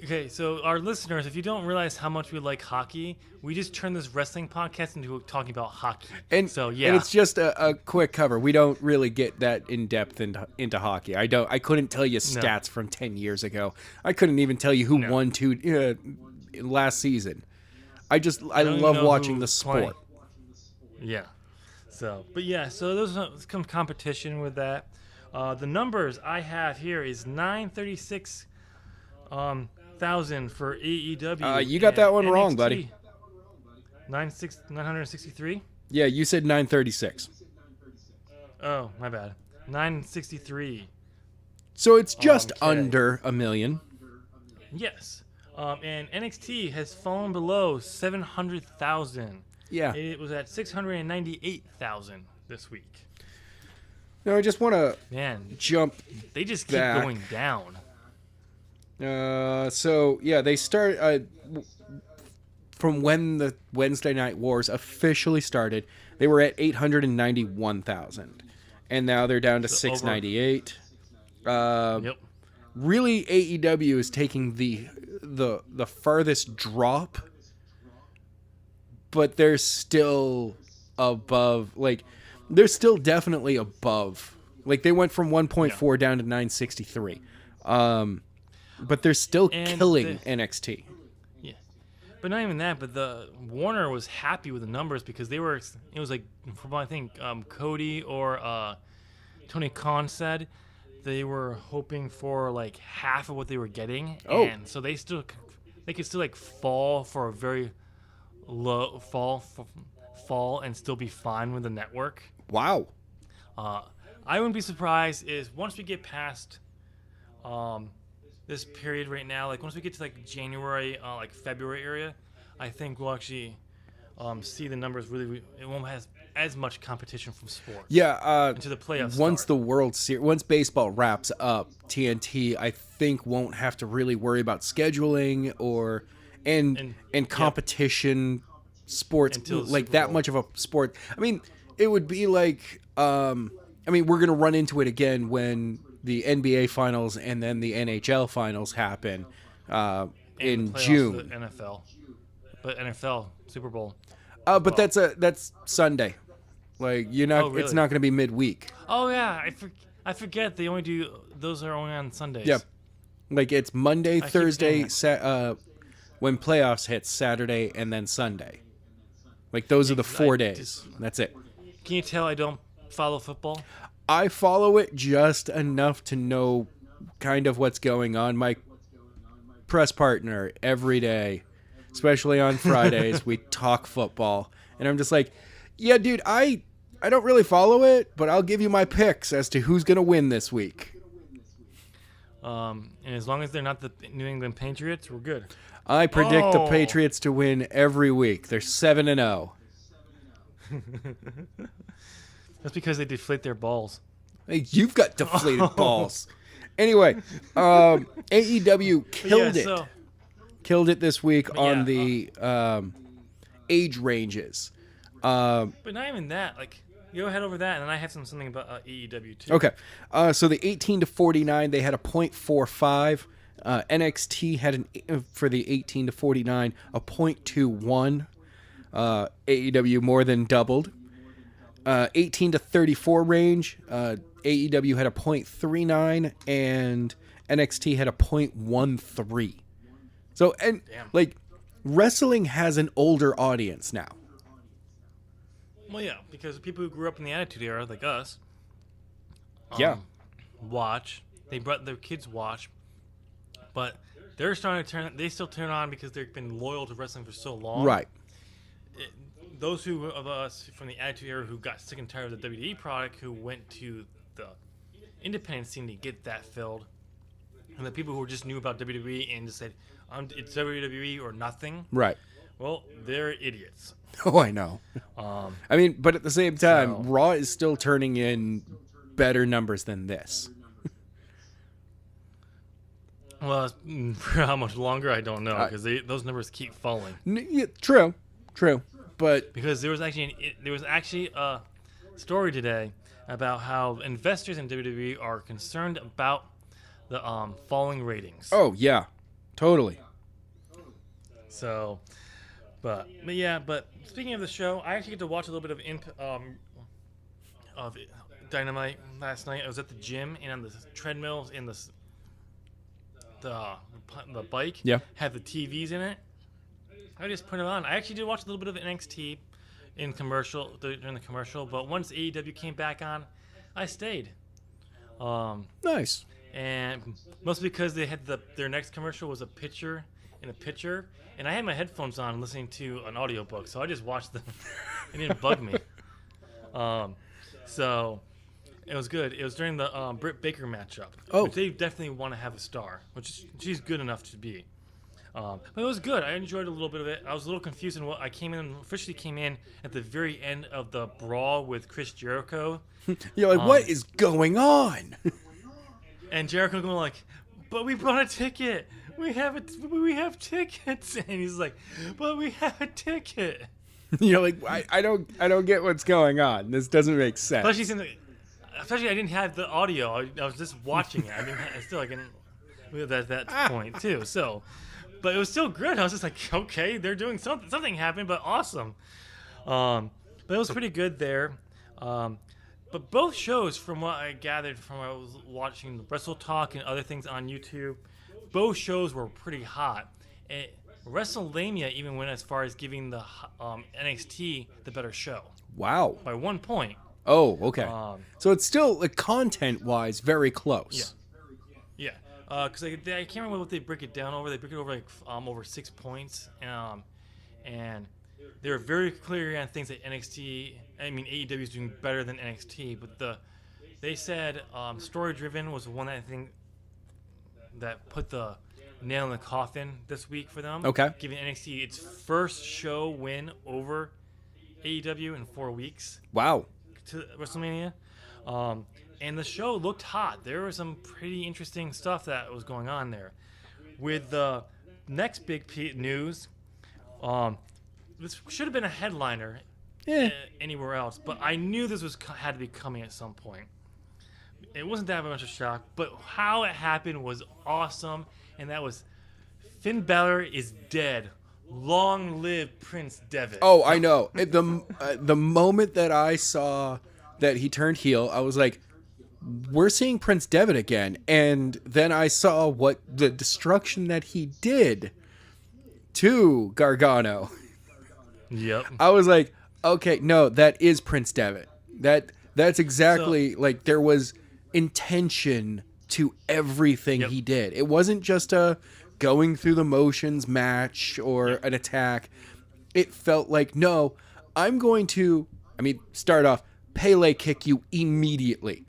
okay, so our listeners, if you don't realize how much we like hockey, we just turned this wrestling podcast into talking about hockey. And So and yeah, it's just a quick cover. We don't really get that in depth into hockey. I couldn't tell you No. stats from 10 years ago. I couldn't even tell you who No. won last season. I don't even love know watching the who's sport. yeah. So, but yeah, so there's some competition with that. The numbers I have here is 936 thousand for AEW. You got that one wrong, NXT. buddy. 963. Yeah, you said 936. Oh, my bad. 963. So it's just Okay. under a million. Yes. And NXT has fallen below 700,000. Yeah. It was at 698,000 this week. No, I just want to Man, jump. they just keep Back. going down. So yeah, they start from when the Wednesday Night Wars officially started. They were at 891,000, and now they're down to So 698. Yep. Really, AEW is taking the farthest drop, but they're still above. Like, they're still definitely above. Like, they went from 1.4 down to 963. But they're still And killing NXT. Yeah. But not even that, but the Warner was happy with the numbers because they were, it was like, from what I think Cody or Tony Khan said, they were hoping for like half of what they were getting. Oh. And so they could still like fall for a very low, fall and still be fine with the network. Wow. I wouldn't be surprised is once we get past this period right now, like once we get to like January, like February area, I think we'll actually see the numbers really. It won't have as much competition from sports. Yeah. Into the playoffs. Once the World Series, once baseball wraps up, TNT I think won't have to really worry about scheduling or and competition sports Until like Super that Bowl. much of a sport. I mean, it would be like we're gonna run into it again when the NBA finals and then the NHL finals happen and in the playoffs June. of the NFL, but NFL Super Bowl. But that's Sunday. Like you're not. Oh, really? It's not going to be midweek. Oh yeah, I forget they only do those are only on Sundays. Yeah. Like it's Monday, keep Thursday, saying when playoffs hit, Saturday, and then Sunday. Like those are the 4 days. That's it. Can you tell I don't follow football? I follow it just enough to know kind of what's going on. My press partner every day, especially on Fridays, we talk football, and I'm just like, yeah, dude, I don't really follow it, but I'll give you my picks as to who's gonna win this week. And as long as they're not the New England Patriots, we're good. I predict the Oh. Patriots to win every week. They're 7-0. That's because they deflate their balls. Hey, you've got deflated balls. Anyway, AEW killed it. Killed it this week on the age ranges. But not even that. Like, you go ahead over that, and then I have something about AEW too. Okay, so the 18 to 49, they had a .45. NXT had for the 18 to 49 a .21. AEW more than doubled. 18 to 34 range, AEW had a .39 and NXT had a .13. So Damn. like wrestling has an older audience now. Well, yeah, because people who grew up in the Attitude Era, like us, Yeah. watch. They brought their kids watch, but they're starting to turn. They still turn on because they've been loyal to wrestling for so long. Right. Those of us from the Attitude Era who got sick and tired of the WWE product, who went to the independent scene to get that filled, and the people who just knew about WWE and just said, it's WWE or nothing. Right. Well, they're idiots. Oh, I know. I mean, but at the same time, So- Raw is still turning in better numbers than this. Well, for how much longer, I don't know, because those numbers keep falling. Yeah, true, but Because there was actually a story today about how investors in WWE are concerned about the falling ratings. oh yeah, totally. So, but speaking of the show, I actually get to watch a little bit of Dynamite last night. I was at the gym and on the treadmills in the bike had the TVs in it. I just put it on. I actually did watch a little bit of NXT during the commercial, but once AEW came back on, I stayed. Nice. And mostly because they had their next commercial was a picture in a picture, and I had my headphones on listening to an audiobook, so I just watched them. It didn't bug me. So it was good. It was during the Britt Baker matchup. Oh. Which they definitely want to have a star, which she's good enough to be. But it was good. I enjoyed a little bit of it. I was a little confused in what I officially came in at the very end of the brawl with Chris Jericho. You're like, what is going on? And Jericho going like, but we bought a ticket. We have tickets. And he's like, but we have a ticket. You're like, I don't get what's going on. This doesn't make sense. Especially I didn't have the audio. I was just watching it. I didn't at that point too. So, but it was still good. I was just like, okay, they're doing something. Something happened, but awesome. But it was pretty good there. But both shows, from what I gathered from when I was watching the Wrestle Talk and other things on YouTube, both shows were pretty hot. WrestleMania even went as far as giving the NXT the better show. Wow. By 1 point. Oh, okay. So it's still, like, content-wise, very close. Yeah. Because I can't remember what they break it down over. They break it over over 6 points, and they were very clear on things that AEW is doing better than NXT. But they said story-driven was the one that I think that put the nail in the coffin this week for them. Okay. Giving NXT its first show win over AEW in 4 weeks. Wow. To WrestleMania. And the show looked hot. There was some pretty interesting stuff that was going on there. With the next big news, this should have been a headliner anywhere else, but I knew this had to be coming at some point. It wasn't that much of a shock, but how it happened was awesome, and that was Finn Balor is dead. Long live Prince Devitt. Oh, I know. The moment that I saw that he turned heel, I was like, we're seeing Prince Devitt again. And then I saw what the destruction that he did to Gargano. Yep. I was like, okay, no, that is Prince Devitt. That's exactly, like, there was intention to everything he did. It wasn't just a going through the motions match or an attack. It felt like, no, I'm going to, start off, Pele kick you immediately.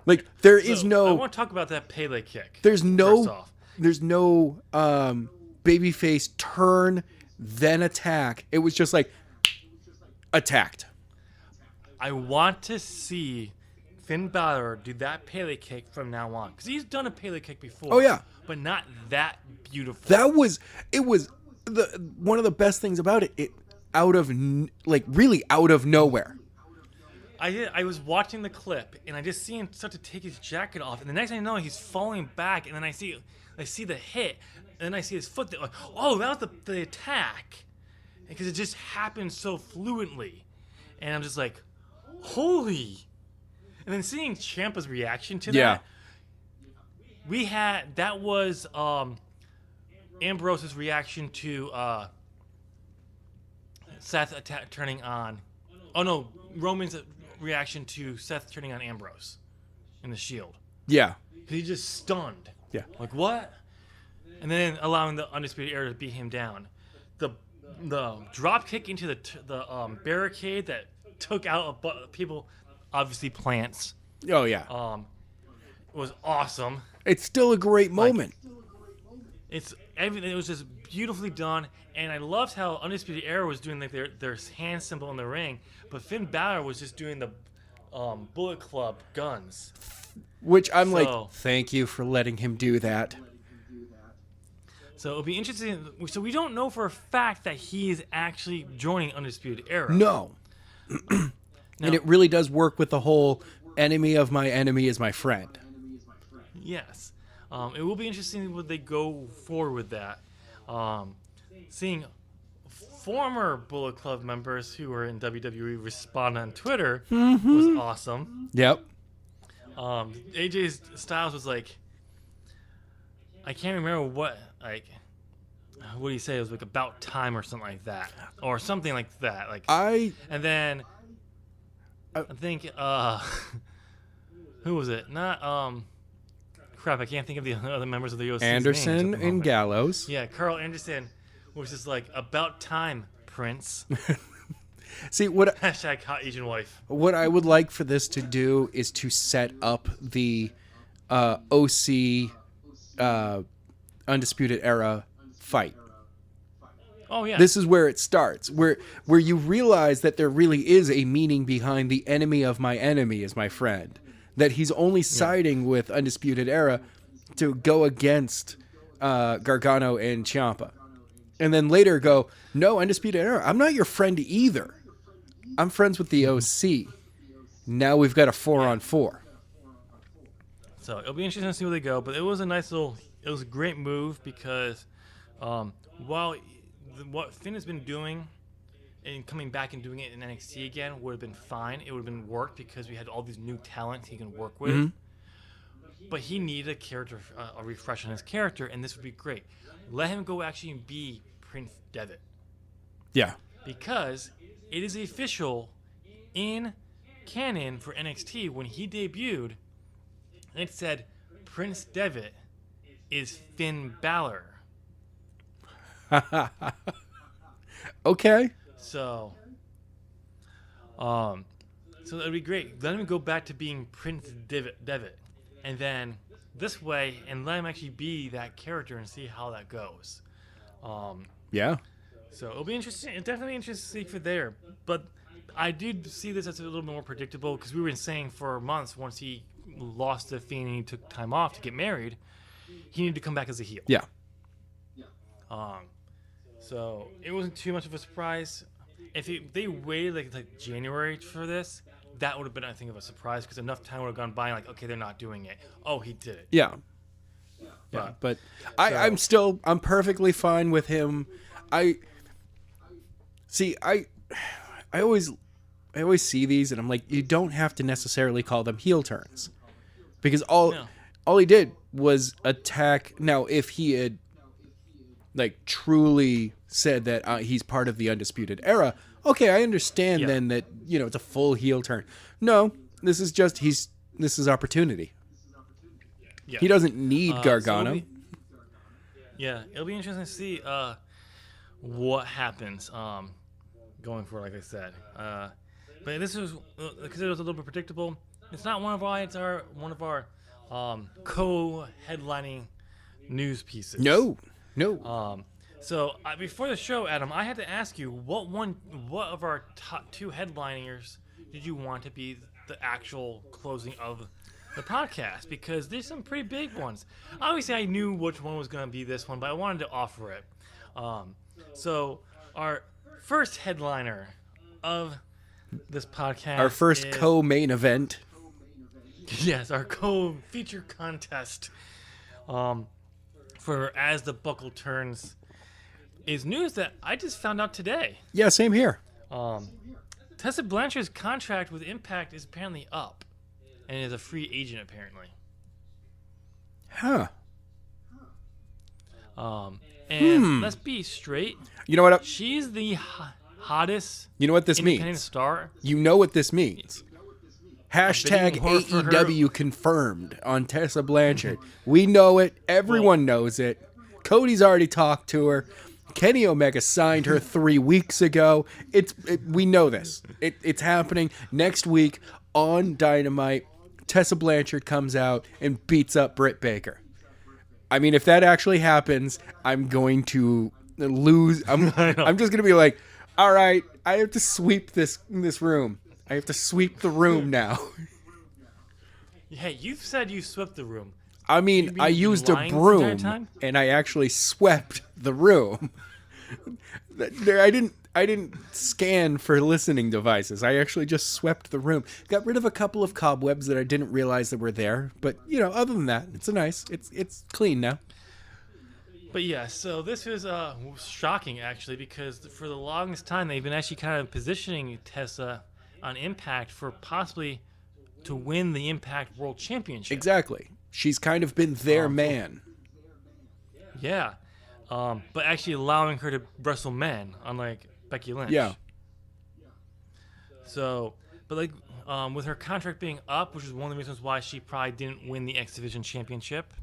Like, there is no... I want to talk about that Pele kick. There's no babyface turn, then attack. It was just like, attacked. I want to see Finn Balor do that Pele kick from now on. Because he's done a Pele kick before. Oh, yeah. But not that beautiful. It was one of the best things about it. It really out of nowhere. I was watching the clip, and I just see him start to take his jacket off, and the next thing I know, he's falling back, and then I see the hit, and then I see his foot. Like, oh, that was the attack, because it just happened so fluently, and I'm just like, holy! And then seeing Ciampa's reaction to that, that was Ambrose's reaction to Seth turning on. Oh no, Roman's reaction to Seth turning on Ambrose in the Shield. Yeah. He's just stunned. Yeah. Like, what? And then allowing the Undisputed Era to beat him down. The drop kick into the barricade that took out people, obviously plants. Oh yeah. Was awesome. It's still a great moment. It's everything. It was just beautifully done, and I loved how Undisputed Era was doing like their hand symbol in the ring, but Finn Balor was just doing the Bullet Club guns. Which I'm like, So- thank you for letting him do that. So it'll be interesting. So we don't know for a fact that he is actually joining Undisputed Era. No. And it really does work with the whole enemy of my enemy is my friend. Yes. It will be interesting when they go forward with that. Seeing former Bullet Club members who were in WWE respond on Twitter was awesome. Yep. AJ Styles was like, I can't remember what do you say? It was like about time or something like that, or something like that. And then I think who was it? Not crap. I can't think of the other members of the OC's Anderson names at the and moment. Gallows. Yeah, Carl Anderson was just like, about time, Prince. See, what Hashtag hot Asian wife. I would like for this to do is to set up the OC Undisputed Era fight. Oh yeah. This is where it starts, where you realize that there really is a meaning behind the enemy of my enemy is my friend. That he's only siding with Undisputed Era to go against Gargano and Ciampa. And then later go, no, Undisputed Era, I'm not your friend either. I'm friends with the OC. Now we've got a 4-on-4. So it'll be interesting to see where they go. But it was a great move because while what Finn has been doing and coming back and doing it in NXT again would have been fine. It would have been worked because we had all these new talent he can work with. Mm-hmm. But he needed a character, a refresh on his character, and this would be great. Let him go actually be Prince Devitt. Yeah. Because it is official in canon for NXT when he debuted, it said Prince Devitt is Finn Balor. Okay. So that'd be great. Let him go back to being Prince Devitt, and then this way, and let him actually be that character and see how that goes. Yeah. So it'll be interesting. It's definitely interesting to see for there. But I do see this as a little bit more predictable because we were saying for months once he lost the Fiend and he took time off to get married, he needed to come back as a heel. Yeah. So it wasn't too much of a surprise. If they waited like January for this, that would have been, I think, of a surprise because enough time would have gone by. Like, okay, they're not doing it. Oh, he did it. Yeah. But I'm perfectly fine with him. I always see these and I'm like, you don't have to necessarily call them heel turns because all he did was attack. Now, if he had like truly said that he's part of the Undisputed Era, okay, I understand then that, it's a full heel turn. No, this is just this is opportunity. Yeah. He doesn't need Gargano. It'll be interesting to see what happens going forward, like I said. But this is because it was a little bit predictable. It's not one of our co-headlining news pieces. No. So before the show, Adam, I had to ask you what of our top two headliners did you want to be the actual closing of the podcast? Because there's some pretty big ones. Obviously, I knew which one was going to be this one, but I wanted to offer it. So our first headliner of this podcast, our first co-main event. Yes, our co-feature contest. For As the Buckle Turns is news that I just found out today. Yeah, same here. Tessa Blanchard's contract with Impact is apparently up and is a free agent apparently. Huh. And let's be straight. You know what? She's the hottest. You know what this independent means? Star. You know what this means. Hashtag for AEW confirmed on Tessa Blanchard. We know it. Everyone knows it. Cody's already talked to her. Kenny Omega signed her 3 weeks ago. We know this. It's happening next week on Dynamite. Tessa Blanchard comes out and beats up Britt Baker. I mean, if that actually happens, I'm going to lose. I'm just going to be like, all right, I have to sweep this room. I have to sweep the room now. Hey, you've said you swept the room. I mean, I you've been used a lying this entire broom, time? and I actually swept the room. I didn't scan for listening devices. I actually just swept the room. Got rid of a couple of cobwebs that I didn't realize that were there. But other than that, it's clean now. But yeah, so this was shocking actually, because for the longest time they've been actually kind of positioning Tessa on Impact for possibly to win the Impact World Championship. Exactly. She's kind of been their man. Yeah. But actually allowing her to wrestle men, unlike Becky Lynch. Yeah. So, but with her contract being up, which is one of the reasons why she probably didn't win the X Division Championship.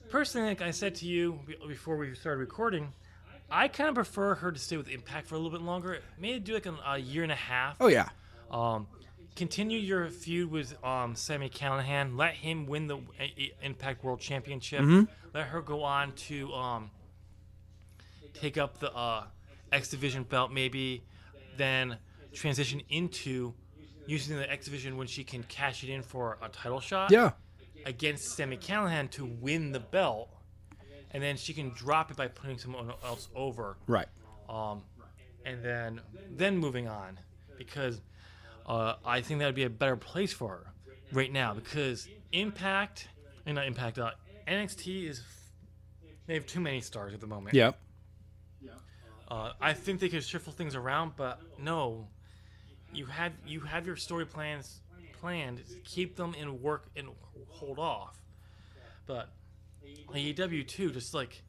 Personally, like I said to you before we started recording, I kind of prefer her to stay with Impact for a little bit longer. Maybe do like a year and a half. Oh yeah. Continue your feud with Sami Callihan. Let him win the Impact World Championship. Mm-hmm. Let her go on to take up the X Division belt, maybe. Then transition into using the X Division when she can cash it in for a title shot. Yeah. Against Sami Callihan to win the belt, and then she can drop it by putting someone else over. Right. And then moving on, because I think that would be a better place for her right now, because NXT they have too many stars at the moment. Yep. I think they could shuffle things around, but no, you have your story planned, keep them in work and hold off. But AEW too, just like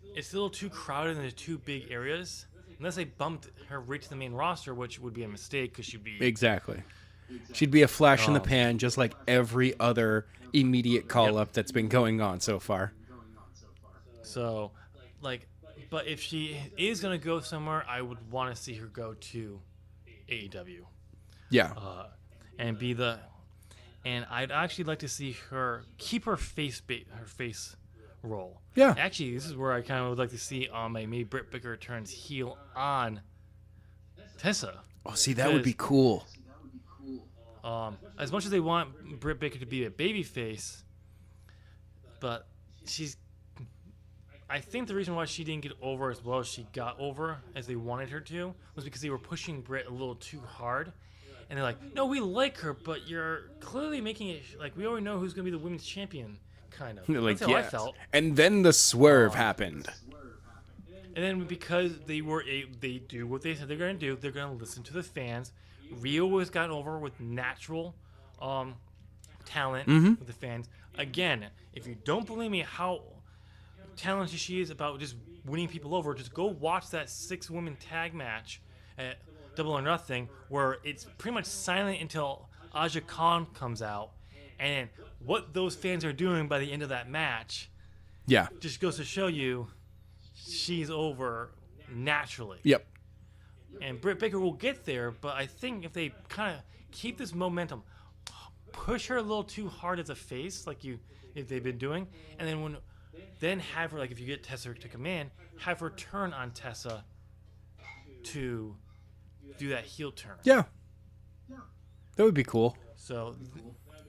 it's a little too crowded in the two big areas. Unless they bumped her right to the main roster, which would be a mistake because she'd be She'd be a flash in the pan, just like every other immediate call up that's been going on so far. So, but if she is gonna go somewhere, I would want to see her go to AEW. Yeah. And I'd actually like to see her keep her face role. Yeah. Actually, this is where I kind of would like to see maybe Britt Baker turns heel on Tessa. Oh, see, that would be cool. As much as they want Britt Baker to be a babyface, but I think the reason why she didn't get over as well as she got over as they wanted her to was because they were pushing Britt a little too hard. And they're like, no, we like her, but you're clearly making it like we already know who's going to be the women's champion, kind of. Like, that's how I felt. And then the swerve happened. And then because they do what they said they're going to do, they're going to listen to the fans. Rio was gotten over with natural talent with the fans. Again, if you don't believe me how talented she is about just winning people over, just go watch that 6-woman tag match at Double or Nothing, where it's pretty much silent until Aja Khan comes out, and what those fans are doing by the end of that match, just goes to show you she's over naturally. Yep. And Britt Baker will get there, but I think if they kind of keep this momentum, push her a little too hard as a face, if they've been doing, and then have her, like if you get Tessa to command, have her turn on Tessa to do that heel turn. Yeah. That would be cool. So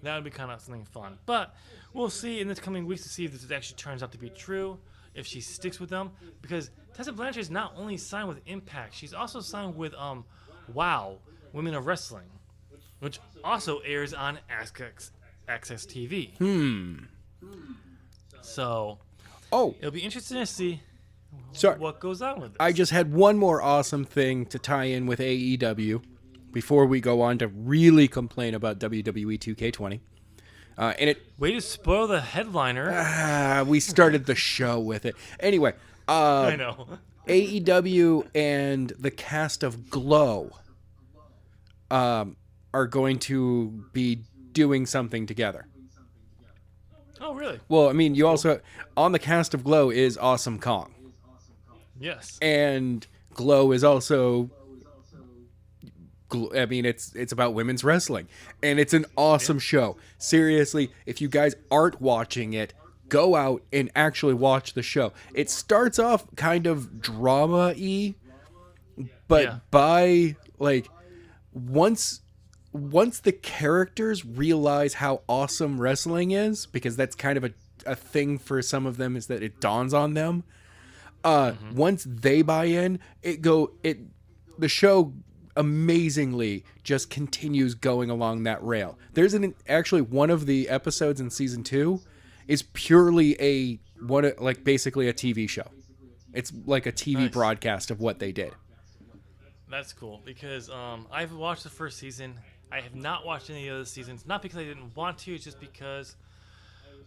that would be kind of something fun. But we'll see in the coming weeks to see if this actually turns out to be true, if she sticks with them. Because Tessa Blanchard is not only signed with Impact, she's also signed with WOW, Women of Wrestling, which also airs on Access TV. So it'll be interesting to see what goes on with this. I just had one more awesome thing to tie in with AEW before we go on to really complain about WWE 2K20. Way to spoil the headliner. We started the show with it. Anyway, I know. AEW and the cast of Glow are going to be doing something together. Oh, really? Well, I mean, you also on the cast of Glow is Awesome Kong. Yes. And Glow is also, I mean, it's about women's wrestling, and it's an awesome show. Seriously, if you guys aren't watching it, go out and actually watch the show. It starts off kind of drama-y, but by once the characters realize how awesome wrestling is, because that's kind of a thing for some of them, is that it dawns on them. Once they buy in, the show amazingly just continues going along that rail. There's actually one of the episodes in season 2 is purely basically a TV show. It's like a TV broadcast of what they did. That's cool because I've watched the first season. I have not watched any of the seasons, not because I didn't want to, it's just because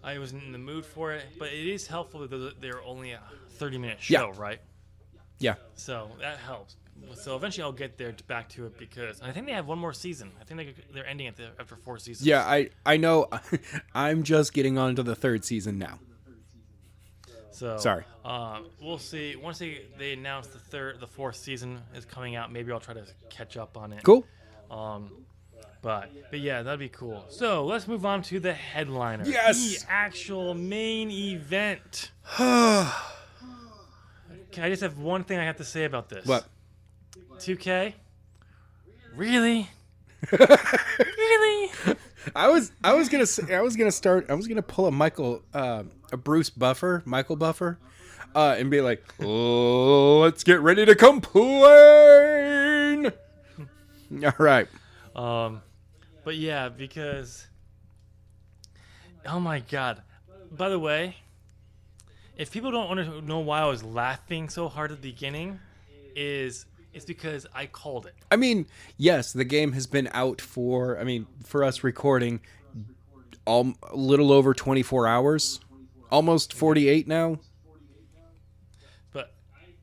I wasn't in the mood for it. But it is helpful that they're only a 30-minute show, right? Yeah. So that helps. So eventually I'll get back to it because I think they have one more season. I think they're ending after 4 seasons. Yeah, I know. I'm just getting on to the 3rd season now. So sorry. We'll see. Once they announce the 4th season is coming out, maybe I'll try to catch up on it. Cool. But yeah, that'd be cool. So let's move on to the headliner. Yes. The actual main event. I just have one thing I have to say about this. What? 2K? Really? Really? I was gonna pull a Bruce Buffer, Michael Buffer, and be like, oh, let's get ready to complain. All right. But yeah, because, oh my God. By the way, if people don't know why I was laughing so hard at the beginning, it's because I called it. I mean, yes, the game has been out for us recording, a little over 24 hours, almost 48 now. But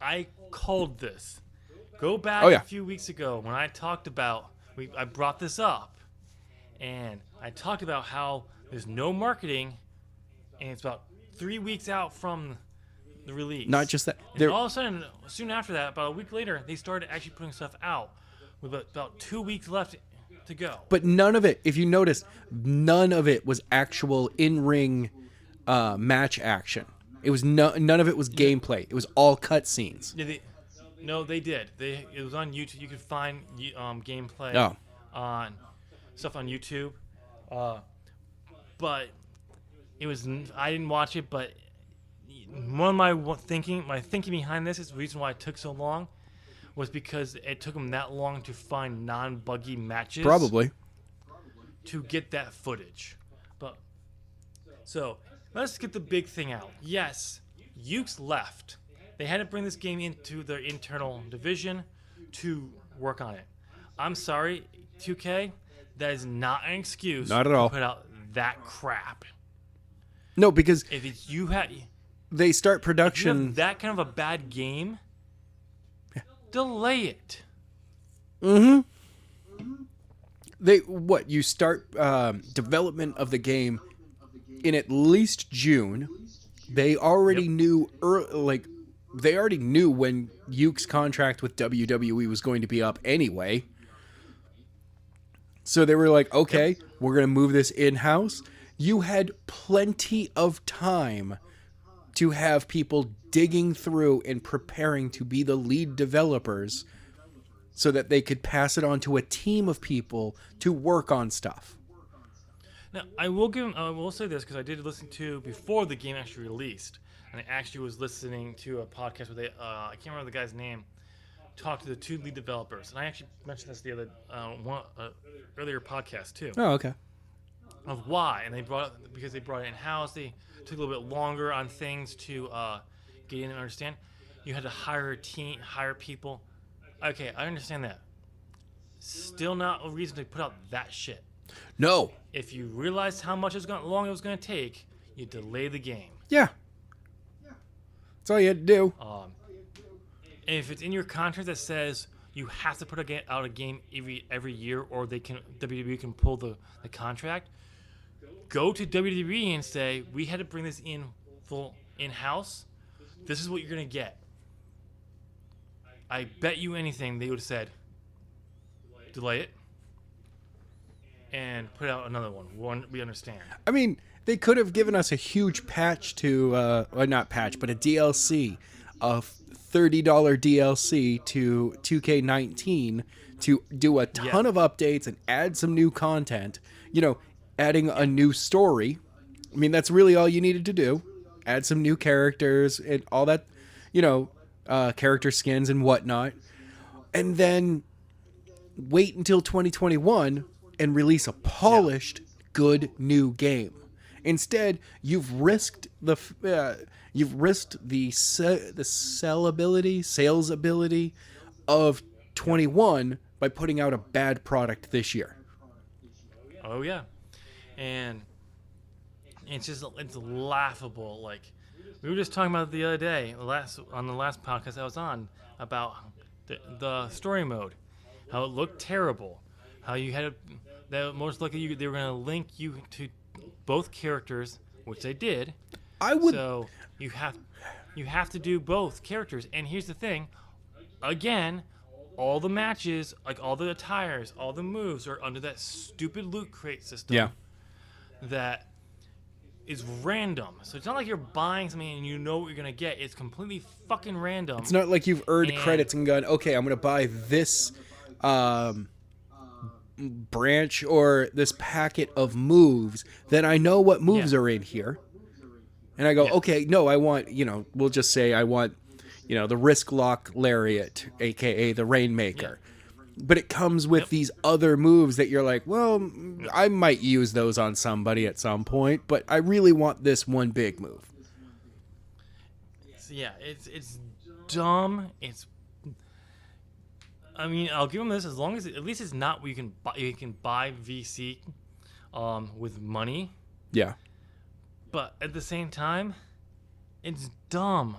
I called this. Go back a few weeks ago when I talked about, I brought this up, and I talked about how there's no marketing, and it's about 3 weeks out from the release. Not just that. And all of a sudden, soon after that, about a week later, they started actually putting stuff out with about 2 weeks left to go. But none of it, if you notice, none of it was actual in-ring match action. It was none of it was gameplay. It was all cutscenes. Yeah, they did. It was on YouTube. You could find gameplay on stuff on YouTube. But it was. I didn't watch it, but one of my thinking behind this is the reason why it took so long was because it took them that long to find non-buggy matches. Probably. To get that footage. But so let's get the big thing out. Yes, Ukes left. They had to bring this game into their internal division to work on it. I'm sorry, 2K, that is not an excuse not at all. to put out that crap. No, because If it's they start production. if you have that kind of a bad game, delay it. Mm-hmm. You start development of the game in at least June. They already knew they already knew when Ukes' contract with WWE was going to be up anyway. So they were like, okay, we're going to move this in-house. You had plenty of time to have people digging through and preparing to be the lead developers so that they could pass it on to a team of people to work on stuff. Now, I will say this because I did listen to before the game actually released, and I actually was listening to a podcast where I can't remember the guy's name, talked to the 2 lead developers, and I actually mentioned this the other earlier podcast too. Oh, okay. Of why, and because they brought it in house, they took a little bit longer on things to get in and understand. You had to hire a team, hire people. Okay, I understand that. Still not a reason to put out that shit. No. If you realized how long it was going to take, you delay the game. Yeah. That's all you had to do. And if it's in your contract that says you have to put out a game every year, or WWE can pull the contract, go to WWE and say, we had to bring this in full in-house. This is what you're going to get. I bet you anything they would have said, delay it and put out another one. We understand. I mean, they could have given us a huge patch to, not patch, but a DLC, a $30 DLC to 2K19 to do a ton Yeah. of updates and add some new content. Adding a new story. I mean, that's really all you needed to do. Add some new characters and all that, character skins and whatnot. And then wait until 2021 and release a polished, good new game. Instead, you've risked the sales ability of 21 by putting out a bad product this year. Oh yeah, and it's laughable. Like we were just talking about it the other day, on the last podcast I was on, about the story mode, how it looked terrible, how you had that most likely they were going to link you to both characters, which they did. So you have to do both characters. And here's the thing, again, all the matches, like all the attires, all the moves are under that stupid loot crate system. Yeah. That is random. So it's not like you're buying something and you know what you're gonna get. It's completely fucking random. It's not like you've earned credits and gone, okay, I'm gonna buy this branch or this packet of moves. Then I know what moves are in here. And I go, okay, no, I want, we'll just say I want, the Risk Lock Lariat, aka the Rainmaker. But it comes with these other moves that you're like, well, I might use those on somebody at some point, but I really want this one big move. Yeah, it's dumb. I mean, I'll give them this as long as at least it's not where you can buy VC with money. Yeah. But at the same time, it's dumb.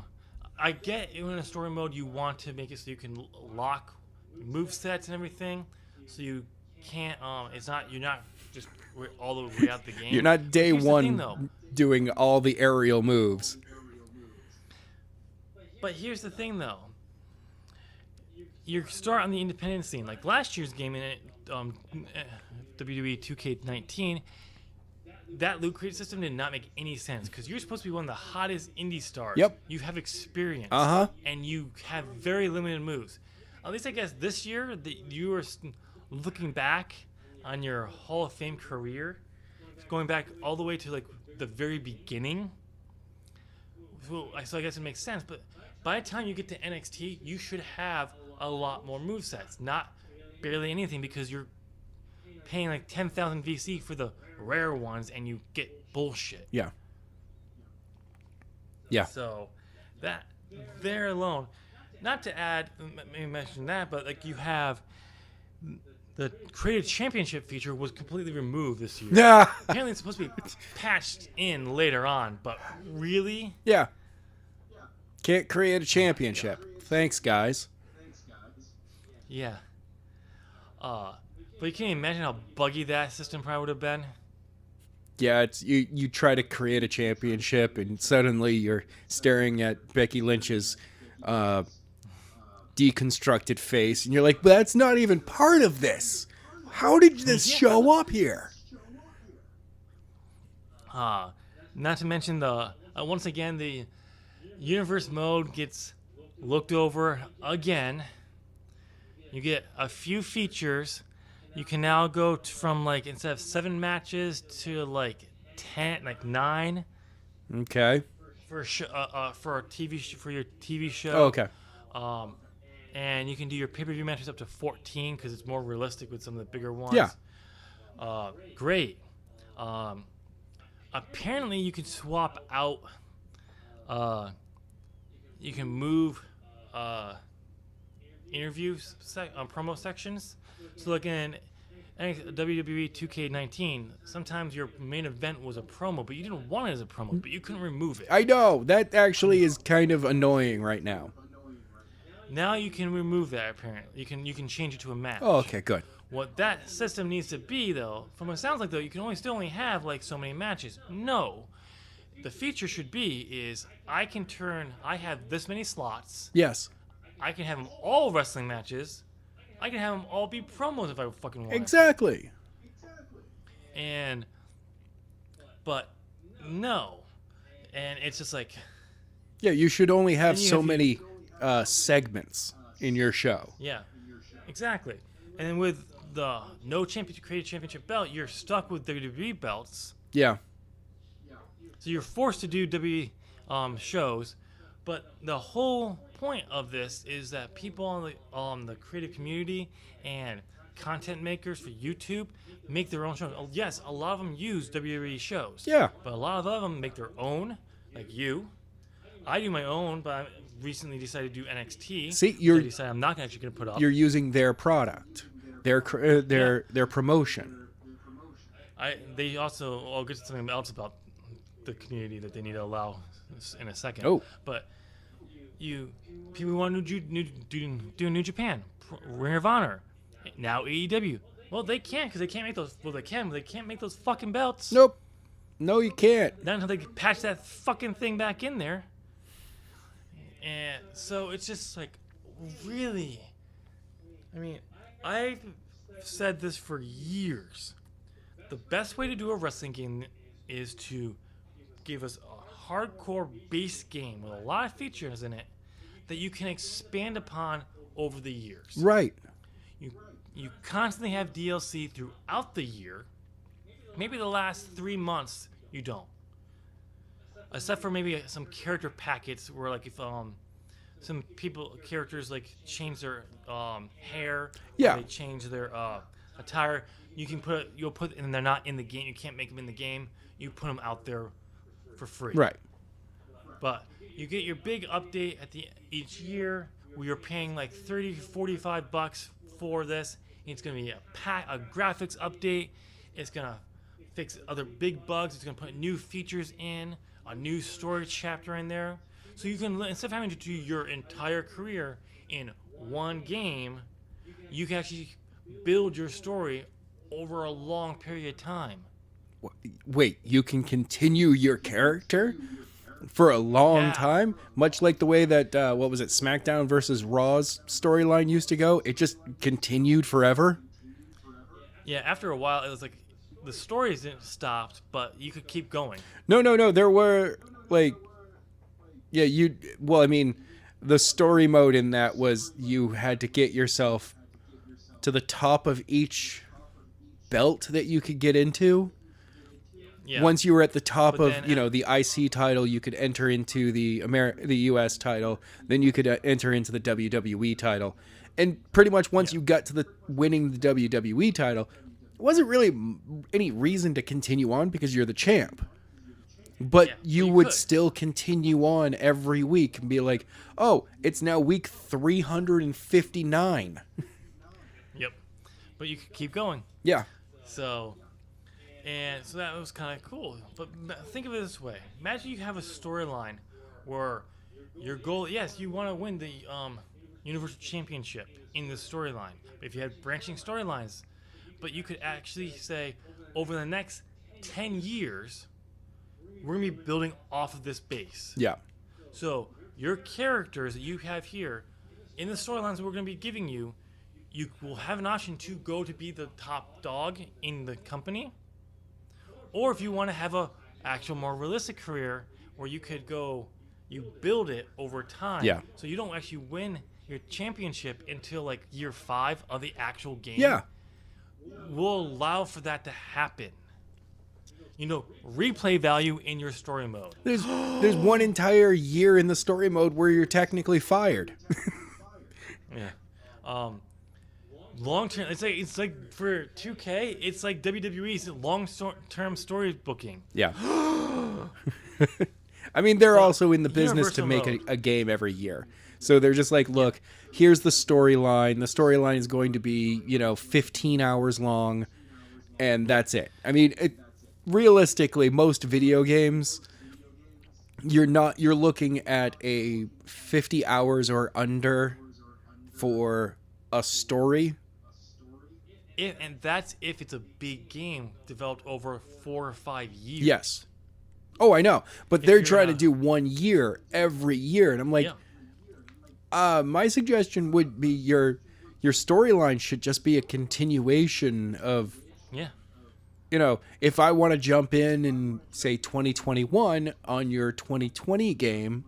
I get in a story mode you want to make it so you can lock move sets and everything, so you can't. You're not just all the way out the game. You're not day one doing all the aerial moves. But here's the thing, though. You start on the independent scene, like last year's game in WWE2K20. That loot crate system did not make any sense because you're supposed to be one of the hottest indie stars. Yep. You have experience. And you have very limited moves. At least I guess this year that you are looking back on your Hall of Fame career, going back all the way to like the very beginning. So I guess it makes sense. But by the time you get to NXT, you should have a lot more movesets, not barely anything, because you're paying like 10,000 VC for the rare ones and you get bullshit. Yeah. Yeah. So that there alone, not to add, maybe mention that, but like you have the Creative Championship feature was completely removed this year. Yeah. Apparently it's supposed to be patched in later on, but really? Yeah. Can't create a championship. Thanks, guys. Yeah. But you can't imagine how buggy that system probably would have been. Yeah, it's you try to create a championship and suddenly you're staring at Becky Lynch's deconstructed face and you're like, but that's not even part of this. How did this show up here? Not to mention the once again the universe mode gets looked over again. You get a few features. You can now go from like instead of 7 matches to like 10, like 9. Okay. For a for your TV show. Oh, okay. And you can do your pay-per-view matches up to 14 because it's more realistic with some of the bigger ones. Yeah. Great. Apparently you can swap out. You can move interviews promo sections. So like in WWE 2K19, sometimes your main event was a promo, but you didn't want it as a promo, but you couldn't remove it. I know. That actually is kind of annoying right now. Now you can remove that, apparently. You can change it to a match. Oh, okay, good. What that system needs to be, though, from what it sounds like, though, you can still only have like so many matches. No. The feature should be is I have this many slots. Yes. I can have them all wrestling matches. I can have them all be promos if I fucking want. Exactly. But no. And it's just like. Yeah, you should only have so many segments in your show. Yeah, exactly. And then with the no championship created championship belt, you're stuck with WWE belts. Yeah. So you're forced to do WWE shows. But the whole point of this is that people on the creative community and content makers for YouTube make their own shows. Oh, yes, a lot of them use WWE shows. Yeah. But a lot of them make their own, like you. I do my own, but I recently decided to do NXT. See, I decided I'm not actually going to put up. You're using their product, their promotion. They also. I'll get to something else about the community that they need to allow in a second. Oh. But people want to do New Japan, Ring of Honor, now AEW. Well, they can't because they can't make those. Well, they can, but they can't make those fucking belts. Nope. No, you can't. Not until they patch that fucking thing back in there. And so it's just like, really. I mean, I've said this for years. The best way to do a wrestling game is to give us a hardcore base game with a lot of features in it that you can expand upon over the years. Right. You constantly have DLC throughout the year. Maybe the last 3 months you don't. Except for maybe some character packets where, like, if some characters like change their hair, Yeah, or they change their attire, you'll put, and they're not in the game. You can't make them in the game. You put them out there for free. right. But you get your big update at each year where you're paying like $30-$45 for this. It's gonna be a graphics update. It's gonna fix other big bugs. It's gonna put new features in, a new story chapter in there. So you can, instead of having to do your entire career in one game, you can actually build your story over a long period of time. Wait, you can continue your character for a long time? Much like the way that, what was it, SmackDown versus Raw's storyline used to go? It just continued forever? Yeah, after a while, it was like, the stories didn't stop, but you could keep going. No. There were, like, yeah, I mean, the story mode in that was you had to get yourself to the top of each belt that you could get into. Yeah. Once you were at the top But of, then, the IC title, you could enter into the US title. Then you could enter into the WWE title. And pretty much once you got to the winning the WWE title, it wasn't really any reason to continue on because you're the champ. But you would still continue on every week and be like, oh, it's now week 359. Yep. But you could keep going. Yeah. So that was kind of cool. But think of it this way. Imagine you have a storyline where your goal, yes, you want to win the Universal Championship in the storyline. But if you had branching storylines, but you could actually say, over the next 10 years, we're going to be building off of this base. Yeah. So your characters that you have here, in the storylines we're going to be giving you, you will have an option to go to be the top dog in the company. Or if you want to have a actual more realistic career where you could go, you build it over time. Yeah. So you don't actually win your championship until like year 5 of the actual game. Yeah. We'll allow for that to happen. Replay value in your story mode. There's one entire year in the story mode where you're technically fired. Yeah. Long term, it's like for 2K, it's like WWE's long-term story booking. Yeah. I mean, they're also in the business to Universal make mode. a game every year. So they're just like, look, here's the storyline. The storyline is going to be, 15 hours long, and that's it. I mean, realistically, most video games, you're looking at a 50 hours or under for a story. And that's if it's a big game developed over 4 or 5 years. Yes. Oh, I know. But they're you're trying to do 1 year every year. And I'm like, my suggestion would be your storyline should just be a continuation of, if I want to jump in say 2021 on your 2020 game,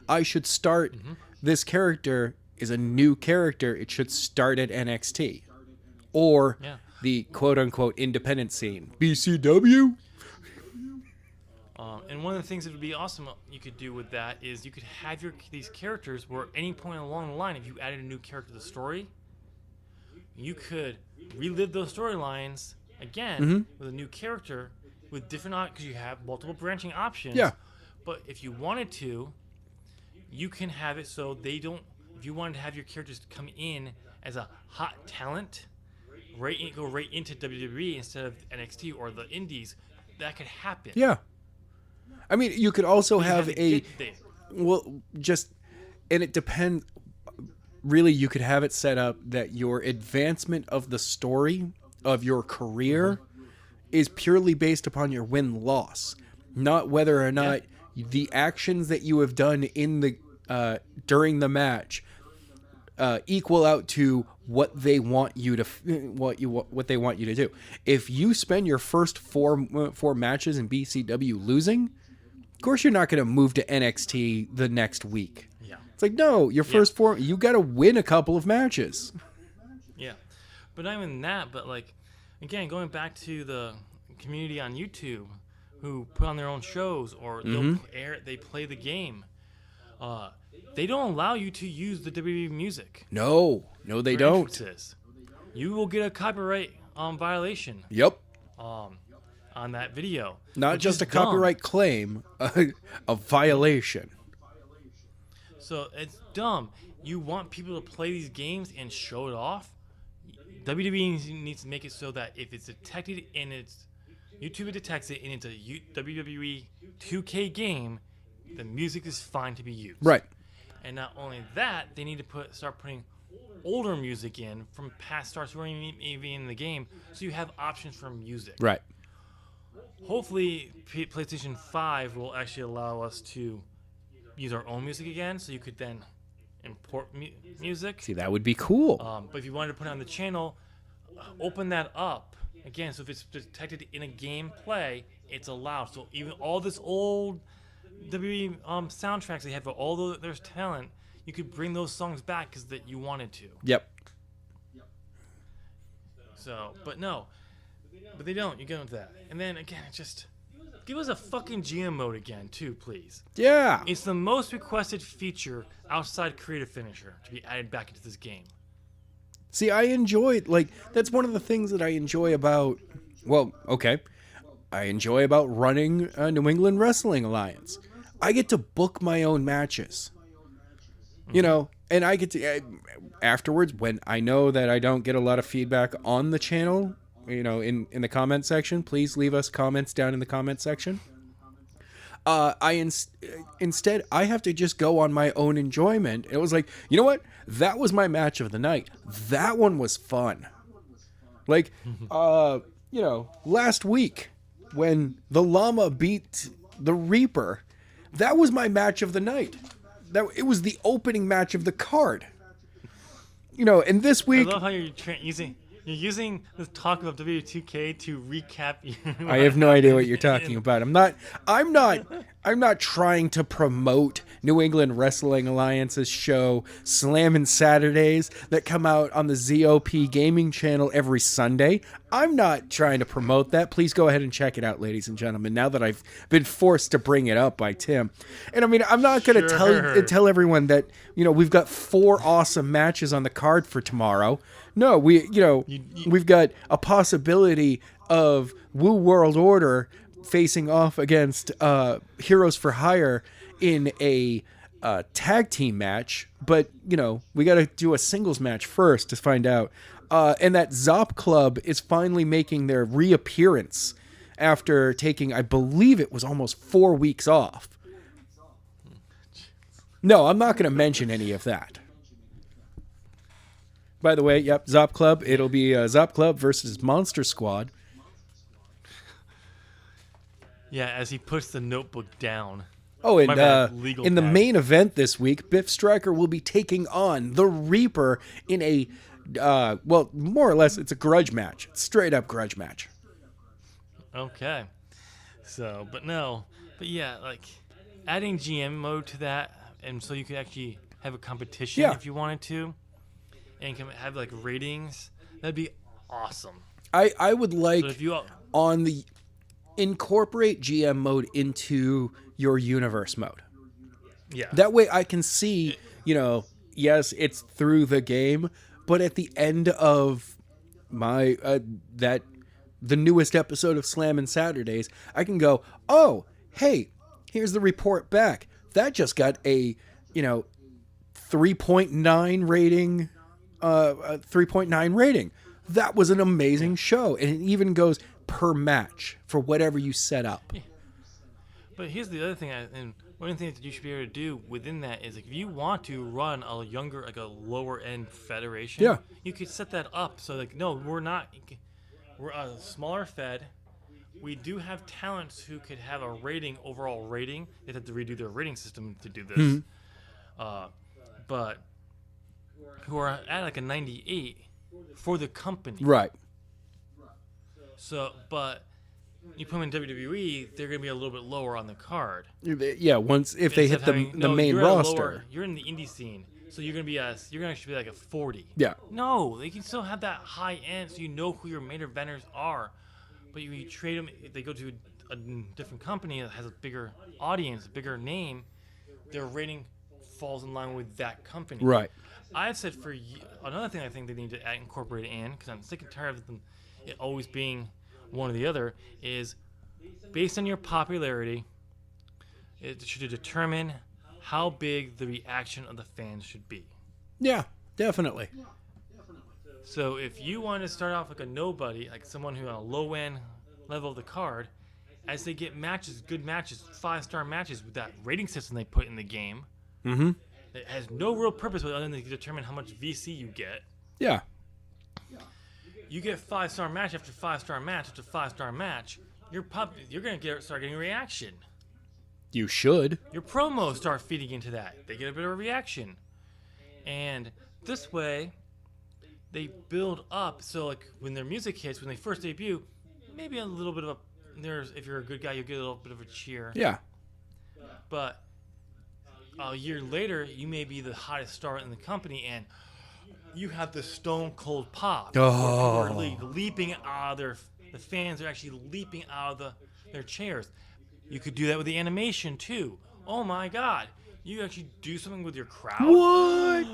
I should start this character is a new character. It should start at NXT. or Yeah. the quote-unquote independent scene. BCW? And one of the things that would be awesome you could do with that is you could have these characters where at any point along the line, if you added a new character to the story, you could relive those storylines again with a new character with different because you have multiple branching options. Yeah. But if you wanted to, you can have it so they don't. If you wanted to have your characters come in as a hot talent, go right into WWE instead of NXT or the Indies, that could happen. Yeah. I mean, you could also have and it depends. Really, you could have it set up that your advancement of the story of your career is purely based upon your win-loss, not whether or not the actions that you have done in the during the match equal out to what they want you to what they want you to do. If you spend your first four matches in BCW losing, of course you're not going to move to NXT the next week. Yeah. It's like, no, your first four, you got to win a couple of matches. Yeah. But not even that, but like, again, going back to the community on YouTube who put on their own shows or they play the game. They don't allow you to use the WWE music. No, they don't. Entrances. You will get a copyright violation. Yep. On that video. Not just a copyright claim, a violation. So it's dumb. You want people to play these games and show it off? WWE needs to make it so that if it's detected and YouTube detects it and it's a WWE2K game, the music is fine to be used. Right. And not only that, they need to start putting older music in from past stars who aren't even in the game, so you have options for music. Right. Hopefully, PlayStation 5 will actually allow us to use our own music again, so you could then import music. See, that would be cool. But if you wanted to put it on the channel, open that up. Again, so if it's detected in a gameplay, it's allowed. So even all this old WWE soundtracks they have for all their talent, you could bring those songs back because that you wanted to. Yep. So, but they don't. You go into that, and then again, just give us a fucking GM mode again, too, please. Yeah. It's the most requested feature outside Creative Finisher to be added back into this game. See, I enjoyed, that's one of the things that I enjoy about, I enjoy about running a New England Wrestling Alliance. I get to book my own matches. You know, and I get to, afterwards, when I know that I don't get a lot of feedback on the channel, in the comment section, please leave us comments down in the comment section. Instead, I have to just go on my own enjoyment. It was like, you know what? That was my match of the night. That one was fun. Last week when the Llama beat the Reaper, that was my match of the night. It was the opening match of the card. And this week, I love how you're using the talk of WWE2K to recap. I have no idea what you're talking about. I'm not trying to promote New England Wrestling Alliance's show Slammin' Saturdays that come out on the ZOP gaming channel every Sunday. I'm not trying to promote that. Please go ahead and check it out, ladies and gentlemen, now that I've been forced to bring it up by Tim. And I mean, I'm not going to tell everyone that, we've got 4 awesome matches on the card for tomorrow. No, we've got a possibility of Woo World Order facing off against Heroes for Hire in a tag team match, but we got to do a singles match first to find out. And that Zop Club is finally making their reappearance after taking, I believe it was almost 4 weeks off. No, I'm not going to mention any of that. By the way, yep, Zop Club. It'll be Zop Club versus Monster Squad. Yeah, as he puts the notebook down. Oh, and in the main event this week, Biff Stryker will be taking on the Reaper in a, more or less, it's a grudge match. Straight up grudge match. Okay. So, but yeah, adding GM mode to that, and so you could actually have a competition if you wanted to. And can have ratings. That'd be awesome. I would like So if you on the incorporate GM mode into your universe mode. yeah. That way I can see, yes, it's through the game, but at the end of my the newest episode of Slammin' Saturdays, I can go, "Oh, hey, here's the report back. That just got a, 3.9 rating 3.9 rating. That was an amazing show." And it even goes per match for whatever you set up. But here's the other thing, and one of the things that you should be able to do within that is, like, if you want to run a younger, like a lower end federation, Yeah. you could set that up. So, like, no, we're not. We're a smaller fed. We do have talents who could have a overall rating. They have to redo their rating system to do this. But who are at like a 98 for the company. Right. So, but you put them in WWE, they're going to be a little bit lower on the card. Yeah, once if they hit Instead of the main you're at a roster. you're in the indie scene, so you're going to actually be like a 40. Yeah. No, they can still have that high end, so you know who your main eventers are. But you trade them, if they go to a different company that has a bigger audience, a bigger name, their rating falls in line with that company. Right. I've said another thing I think they need to incorporate in, because I'm sick and tired of them it always being one or the other, is based on your popularity, it should determine how big the reaction of the fans should be. Yeah, definitely. So if you want to start off like a nobody, like someone who on a low end level of the card, as they get matches, good matches, 5-star matches with that rating system they put in the game, it has no real purpose other than to determine how much VC you get. Yeah. You get 5-star match after 5-star match after 5-star match, you're going to start getting a reaction. You should. Your promos start feeding into that. They get a bit of a reaction. And this way, they build up. So, like, when their music hits, when they first debut, maybe a little bit of if you're a good guy, you'll get a little bit of a cheer. Yeah. But a year later, you may be the hottest star in the company, and you have the stone cold pop. Oh. Where people are leaping out of the fans are actually leaping out of their chairs. You could do that with the animation, too. Oh, my God. You actually do something with your crowd? What?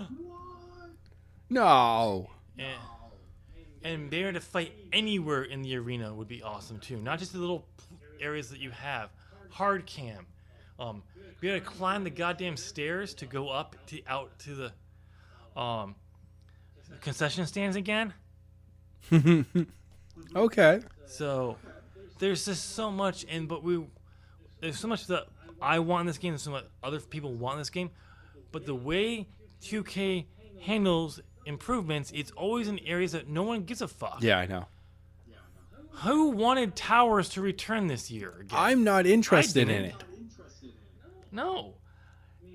No. And being able to fight anywhere in the arena would be awesome, too. Not just the little areas that you have. Hard cam. Be able to climb the goddamn stairs to go up out to the concession stands again. Okay. So there's just so much, there's so much that I want in this game, there's so much other people want in this game, but the way 2K handles improvements, it's always in areas that no one gives a fuck. Yeah, I know. Who wanted towers to return this year again? I'm not interested in it. No.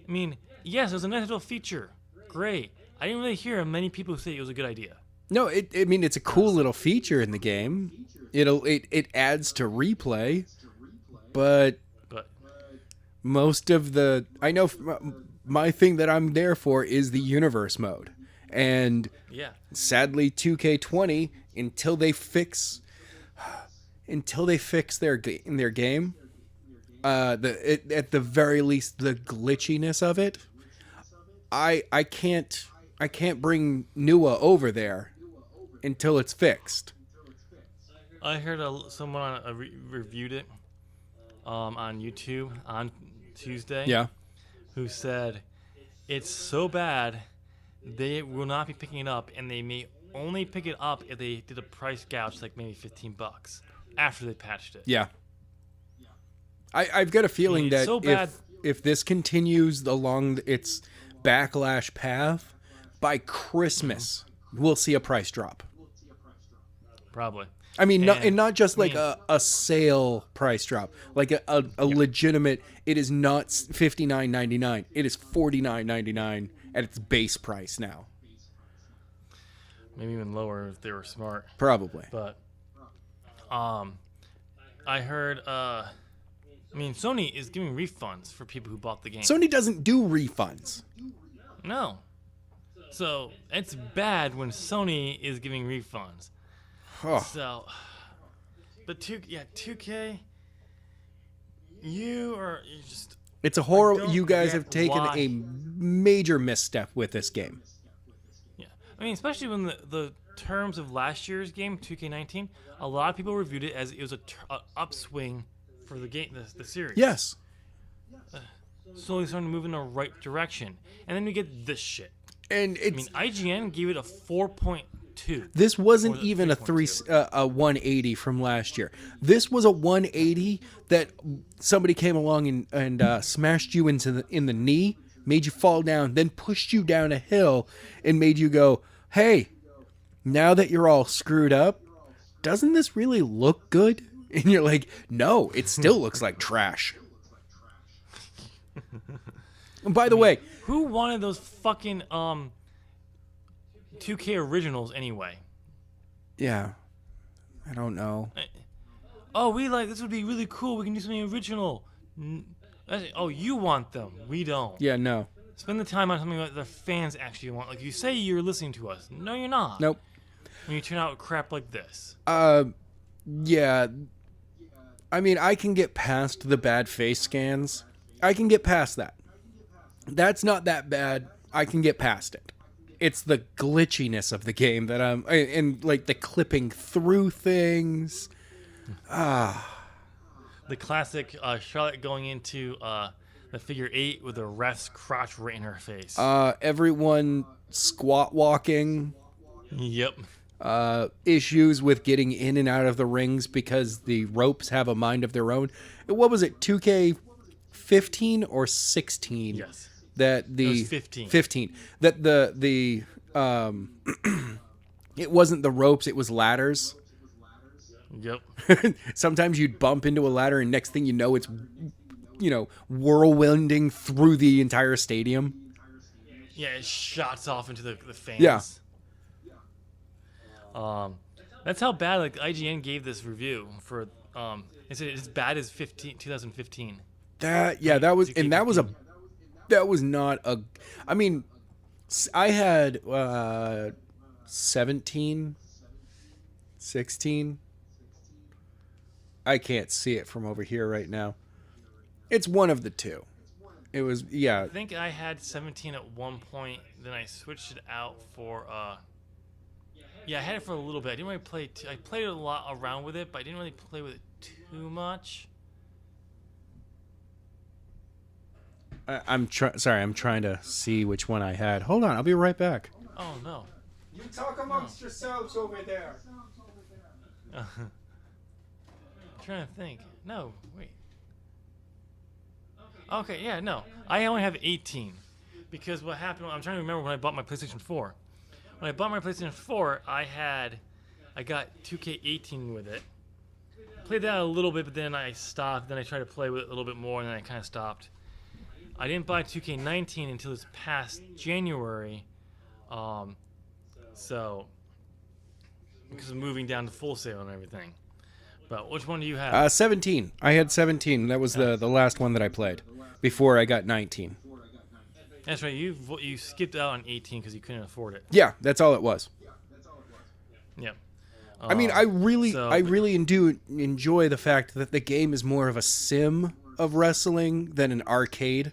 I mean, yes, it was a nice little feature. Great. I didn't really hear many people say it was a good idea. No, it's a cool little feature in the game. It adds to replay, but most of my thing that I'm there for is the universe mode. And sadly 2K20 until they fix their game, at the very least the glitchiness of it, I can't bring Nua over there until it's fixed. I heard someone reviewed it on YouTube on Tuesday. Yeah. Who said it's so bad they will not be picking it up, and they may only pick it up if they did a price gouge, like maybe $15 after they patched it. Yeah. I've got a feeling that so if this continues along its backlash path, by Christmas we'll see a price drop. Probably. I mean, not just like a sale price drop, like a legitimate. It is not $59.99. It is $49.99 at its base price now. Maybe even lower if they were smart. Probably. But, I heard. Sony is giving refunds for people who bought the game. Sony doesn't do refunds. No. So it's bad when Sony is giving refunds. Oh, So, but 2K, you just. it's a I horror. don't You guys get have taken why. a major misstep with this game. Yeah, I mean, especially when the terms of last year's game, 2K19, a lot of people reviewed it as it was a upswing for the game, the series. Yes. Slowly starting to move in the right direction, and then we get this shit. And I mean, IGN gave it a 4.2. this wasn't Or even a 3.2. a 180 from last year. This was a 180 that somebody came along and smashed you in the knee, made you fall down, then pushed you down a hill and made you go, "Hey, now that you're all screwed up, doesn't this really look good?" And you're like, "No, it still looks like trash." And by the way, Who wanted those fucking 2K originals anyway? yeah, I don't know. Oh, we like this would be really cool. We can do something original. Oh, you want them? We don't. Yeah, no. Spend the time on something that the fans actually want. Like you say, you're listening to us. No, you're not. Nope. When you turn out crap like this. Yeah. I mean, I can get past the bad face scans. I can get past that. That's not that bad. I can get past it. It's the glitchiness of the game that and like the clipping through things. The classic Charlotte going into the figure 8 with the ref's crotch right in her face. Everyone squat walking. Yep. Issues with getting in and out of the rings because the ropes have a mind of their own. What was it, 2K15 or 16? Yes. That the It was 15. 15. That the it wasn't the ropes, it was ladders. Yep. Sometimes you'd bump into a ladder and next thing you know it's whirlwinding through the entire stadium. Yeah, it shots off into the fans. Yeah. That's how bad like IGN gave this review for it's as bad as 2015. That was not a. I mean, I had 17, 16. I can't see it from over here right now. It's one of the two. It was I think I had 17 at one point. Then I switched it out for yeah, I had it for a little bit. I didn't really play. I played a lot around with it, but I didn't really play with it too much. I'm trying to see which one I had. Hold on, I'll be right back. Oh no. You talk amongst yourselves over there. I'm trying to think. No, wait. Okay, yeah, no. I only have 18 because what happened? I'm trying to remember when I bought my PlayStation 4. When I bought my PlayStation 4, I got 2K18 with it. Played that a little bit, but then I stopped. Then I tried to play with it a little bit more, and then I kind of stopped. I didn't buy 2K19 until this past January, so because of moving down to Full Sail and everything. But which one do you have? 17. I had 17. That was the last one that I played before I got 19. That's right. You skipped out on 18 because you couldn't afford it. Yeah, that's all it was. Yeah. I mean, I really do enjoy the fact that the game is more of a sim of wrestling than an arcade.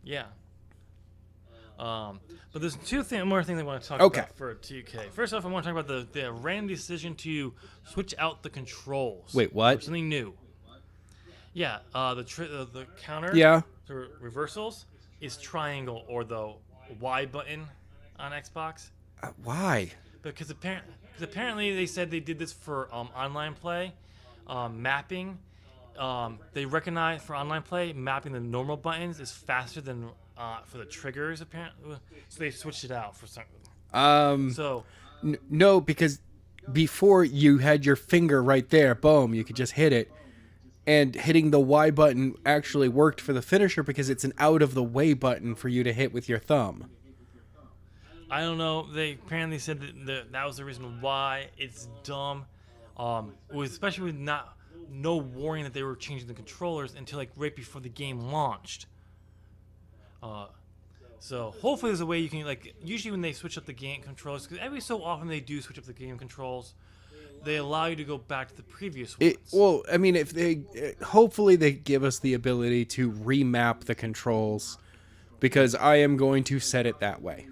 Yeah. But there's more things I want to talk Okay. about for 2K. First off, I want to talk about the random decision to switch out the controls. Wait, what? For something new. Yeah, the counter. Yeah. The reversals is triangle or the Y button on Xbox. Why? Because apparently they said they did this for online play, mapping. They recognize for online play, mapping the normal buttons is faster than for the triggers apparently. So they switched it out for some. So No, because before you had your finger right there, boom, you could just hit it. And hitting the Y button actually worked for the finisher because it's an out of the way button for you to hit with your thumb. I don't know. They apparently said that was the reason why. It's dumb. Especially with no warning that they were changing the controllers until like right before the game launched. So hopefully there's a way you can usually when they switch up the game controllers, because every so often they do switch up the game controls. they allow you to go back to the previous It, ones. well, I mean, if they hopefully they give us the ability to remap the controls, because I am going to set it that way.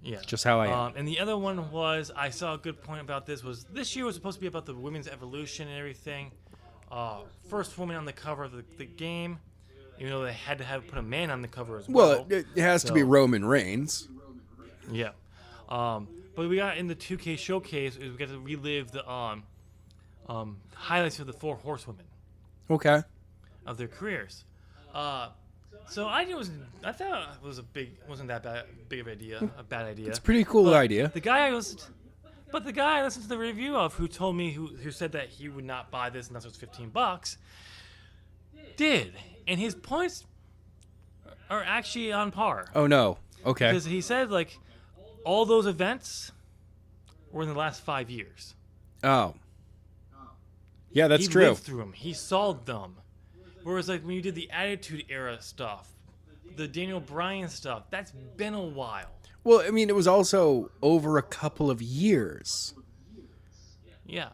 Yeah. It's just how I am. And the other one was, I saw a good point about this year was supposed to be about the women's evolution and everything. First woman on the cover of the game, even though they had to put a man on the cover as well. Well, it has to be Roman Reigns. Yeah. But we got in the 2K showcase, we got to relive the highlights of the 4 horsewomen Okay. of their careers. So I thought it was wasn't that big of an idea, a bad idea. It's a pretty cool idea. The guy I listened to the review of, who told me who said that he would not buy this unless it was $15, did, and his points are actually on par. Oh no. Okay. Because he said like all those events were in the last 5 years. Oh. Yeah, that's He true. lived through them. He saw them. Whereas, like, when you did the Attitude Era stuff, the Daniel Bryan stuff, that's been a while. Well, I mean, it was also over a couple of years. Yeah.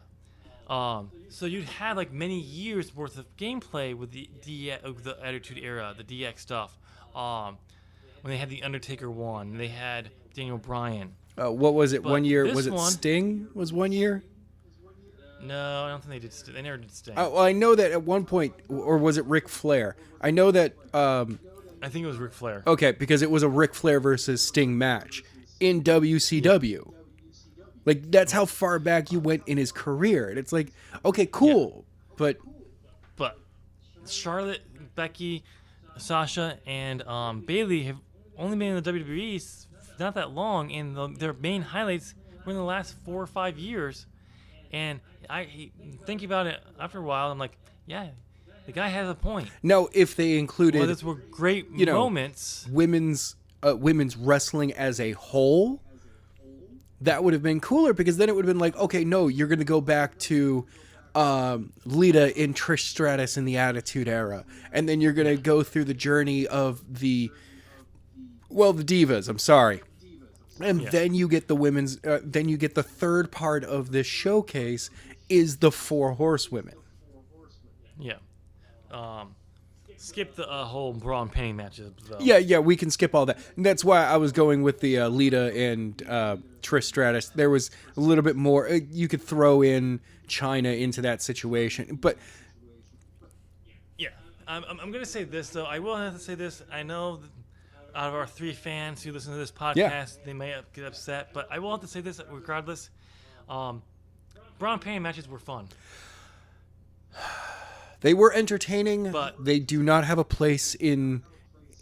So you'd have, like, many years worth of gameplay with the Attitude Era, the DX stuff. When they had the Undertaker one, they had Daniel Bryan. What was it? But 1 year? this Was it one- Sting? Was 1 year? No, I don't think they did. They never did Sting. Well, I know that at one point, or was it Ric Flair? I know that. I think it was Ric Flair. Okay, because it was a Ric Flair versus Sting match in WCW. Like, that's how far back you went in his career, and it's like, okay, cool, but But Charlotte, Becky, Sasha, and Bayley have only been in the WWE not that long, and their main highlights were in the last 4 or 5 years. And thinking about it after a while, I'm like, yeah, the guy has a point. no, if they included Well, those were great moments. women's wrestling as a whole, that would have been cooler, because then it would have been like, okay, no, you're going to go back to Lita in Trish Stratus in the Attitude Era, and then you're going to go through the journey of the Divas. I'm sorry. And then you get the women's. Then you get the third part of this showcase is the 4 horsewomen. Yeah. Skip the whole bra and panty matches, though. Yeah, we can skip all that. And that's why I was going with the Lita and Trish Stratus. There was a little bit more. You could throw in China into that situation, but Yeah. I'm going to say this, though. I will have to say this. I know that out of our 3 fans who listen to this podcast, they may get upset, but I will have to say this regardless. Bra and panty matches were fun. they were entertaining. But they do not have a place in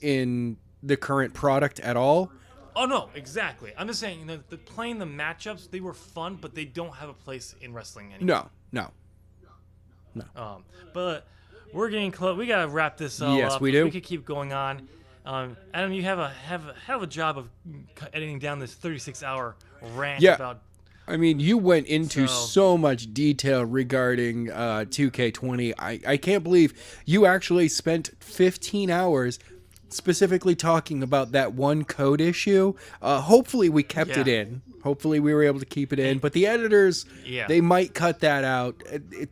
the current product at all. oh no, exactly. I'm just saying, playing the matchups, they were fun, but they don't have a place in wrestling anymore. No. But we're getting close. We gotta wrap this all up. Yes, we do. We could keep going on. Adam, you have a hell of a job of editing down this 36-hour rant about. I mean, you went into So- so much detail regarding 2K20. I can't believe you actually spent 15 hours specifically talking about that one code issue. Hopefully we kept it in. Hopefully we were able to keep it in. But the editors, they might cut that out. It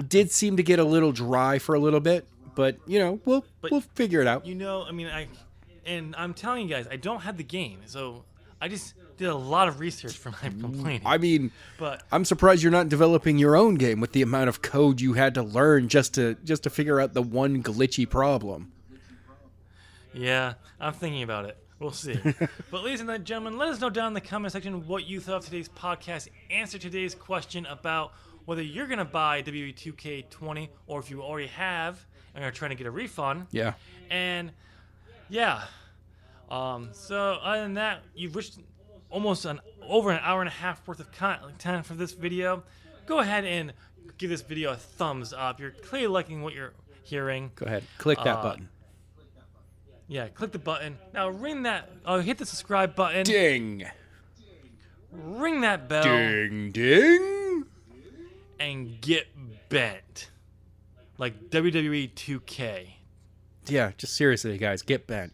did seem to get a little dry for a little bit. But, we'll figure it out. I'm telling you guys, I don't have the game. So I just did a lot of research for my complaining. I mean, but I'm surprised you're not developing your own game with the amount of code you had to learn just to figure out the one glitchy problem. Yeah, I'm thinking about it. We'll see. But ladies and gentlemen, let us know down in the comment section what you thought of today's podcast. Answer today's question about whether you're going to buy WWE2K20 or if you already have and are trying to get a refund. Yeah. And yeah. So other than that, you've reached almost over an hour and a half worth of content for this video. Go ahead and give this video a thumbs up. You're clearly liking what you're hearing. Go ahead. Click that button. Yeah, click the button. Now ring that. Hit the subscribe button. Ding. Ring that bell. Ding, ding. And get bent. Like WWE 2K. Yeah, just seriously, guys, get bent.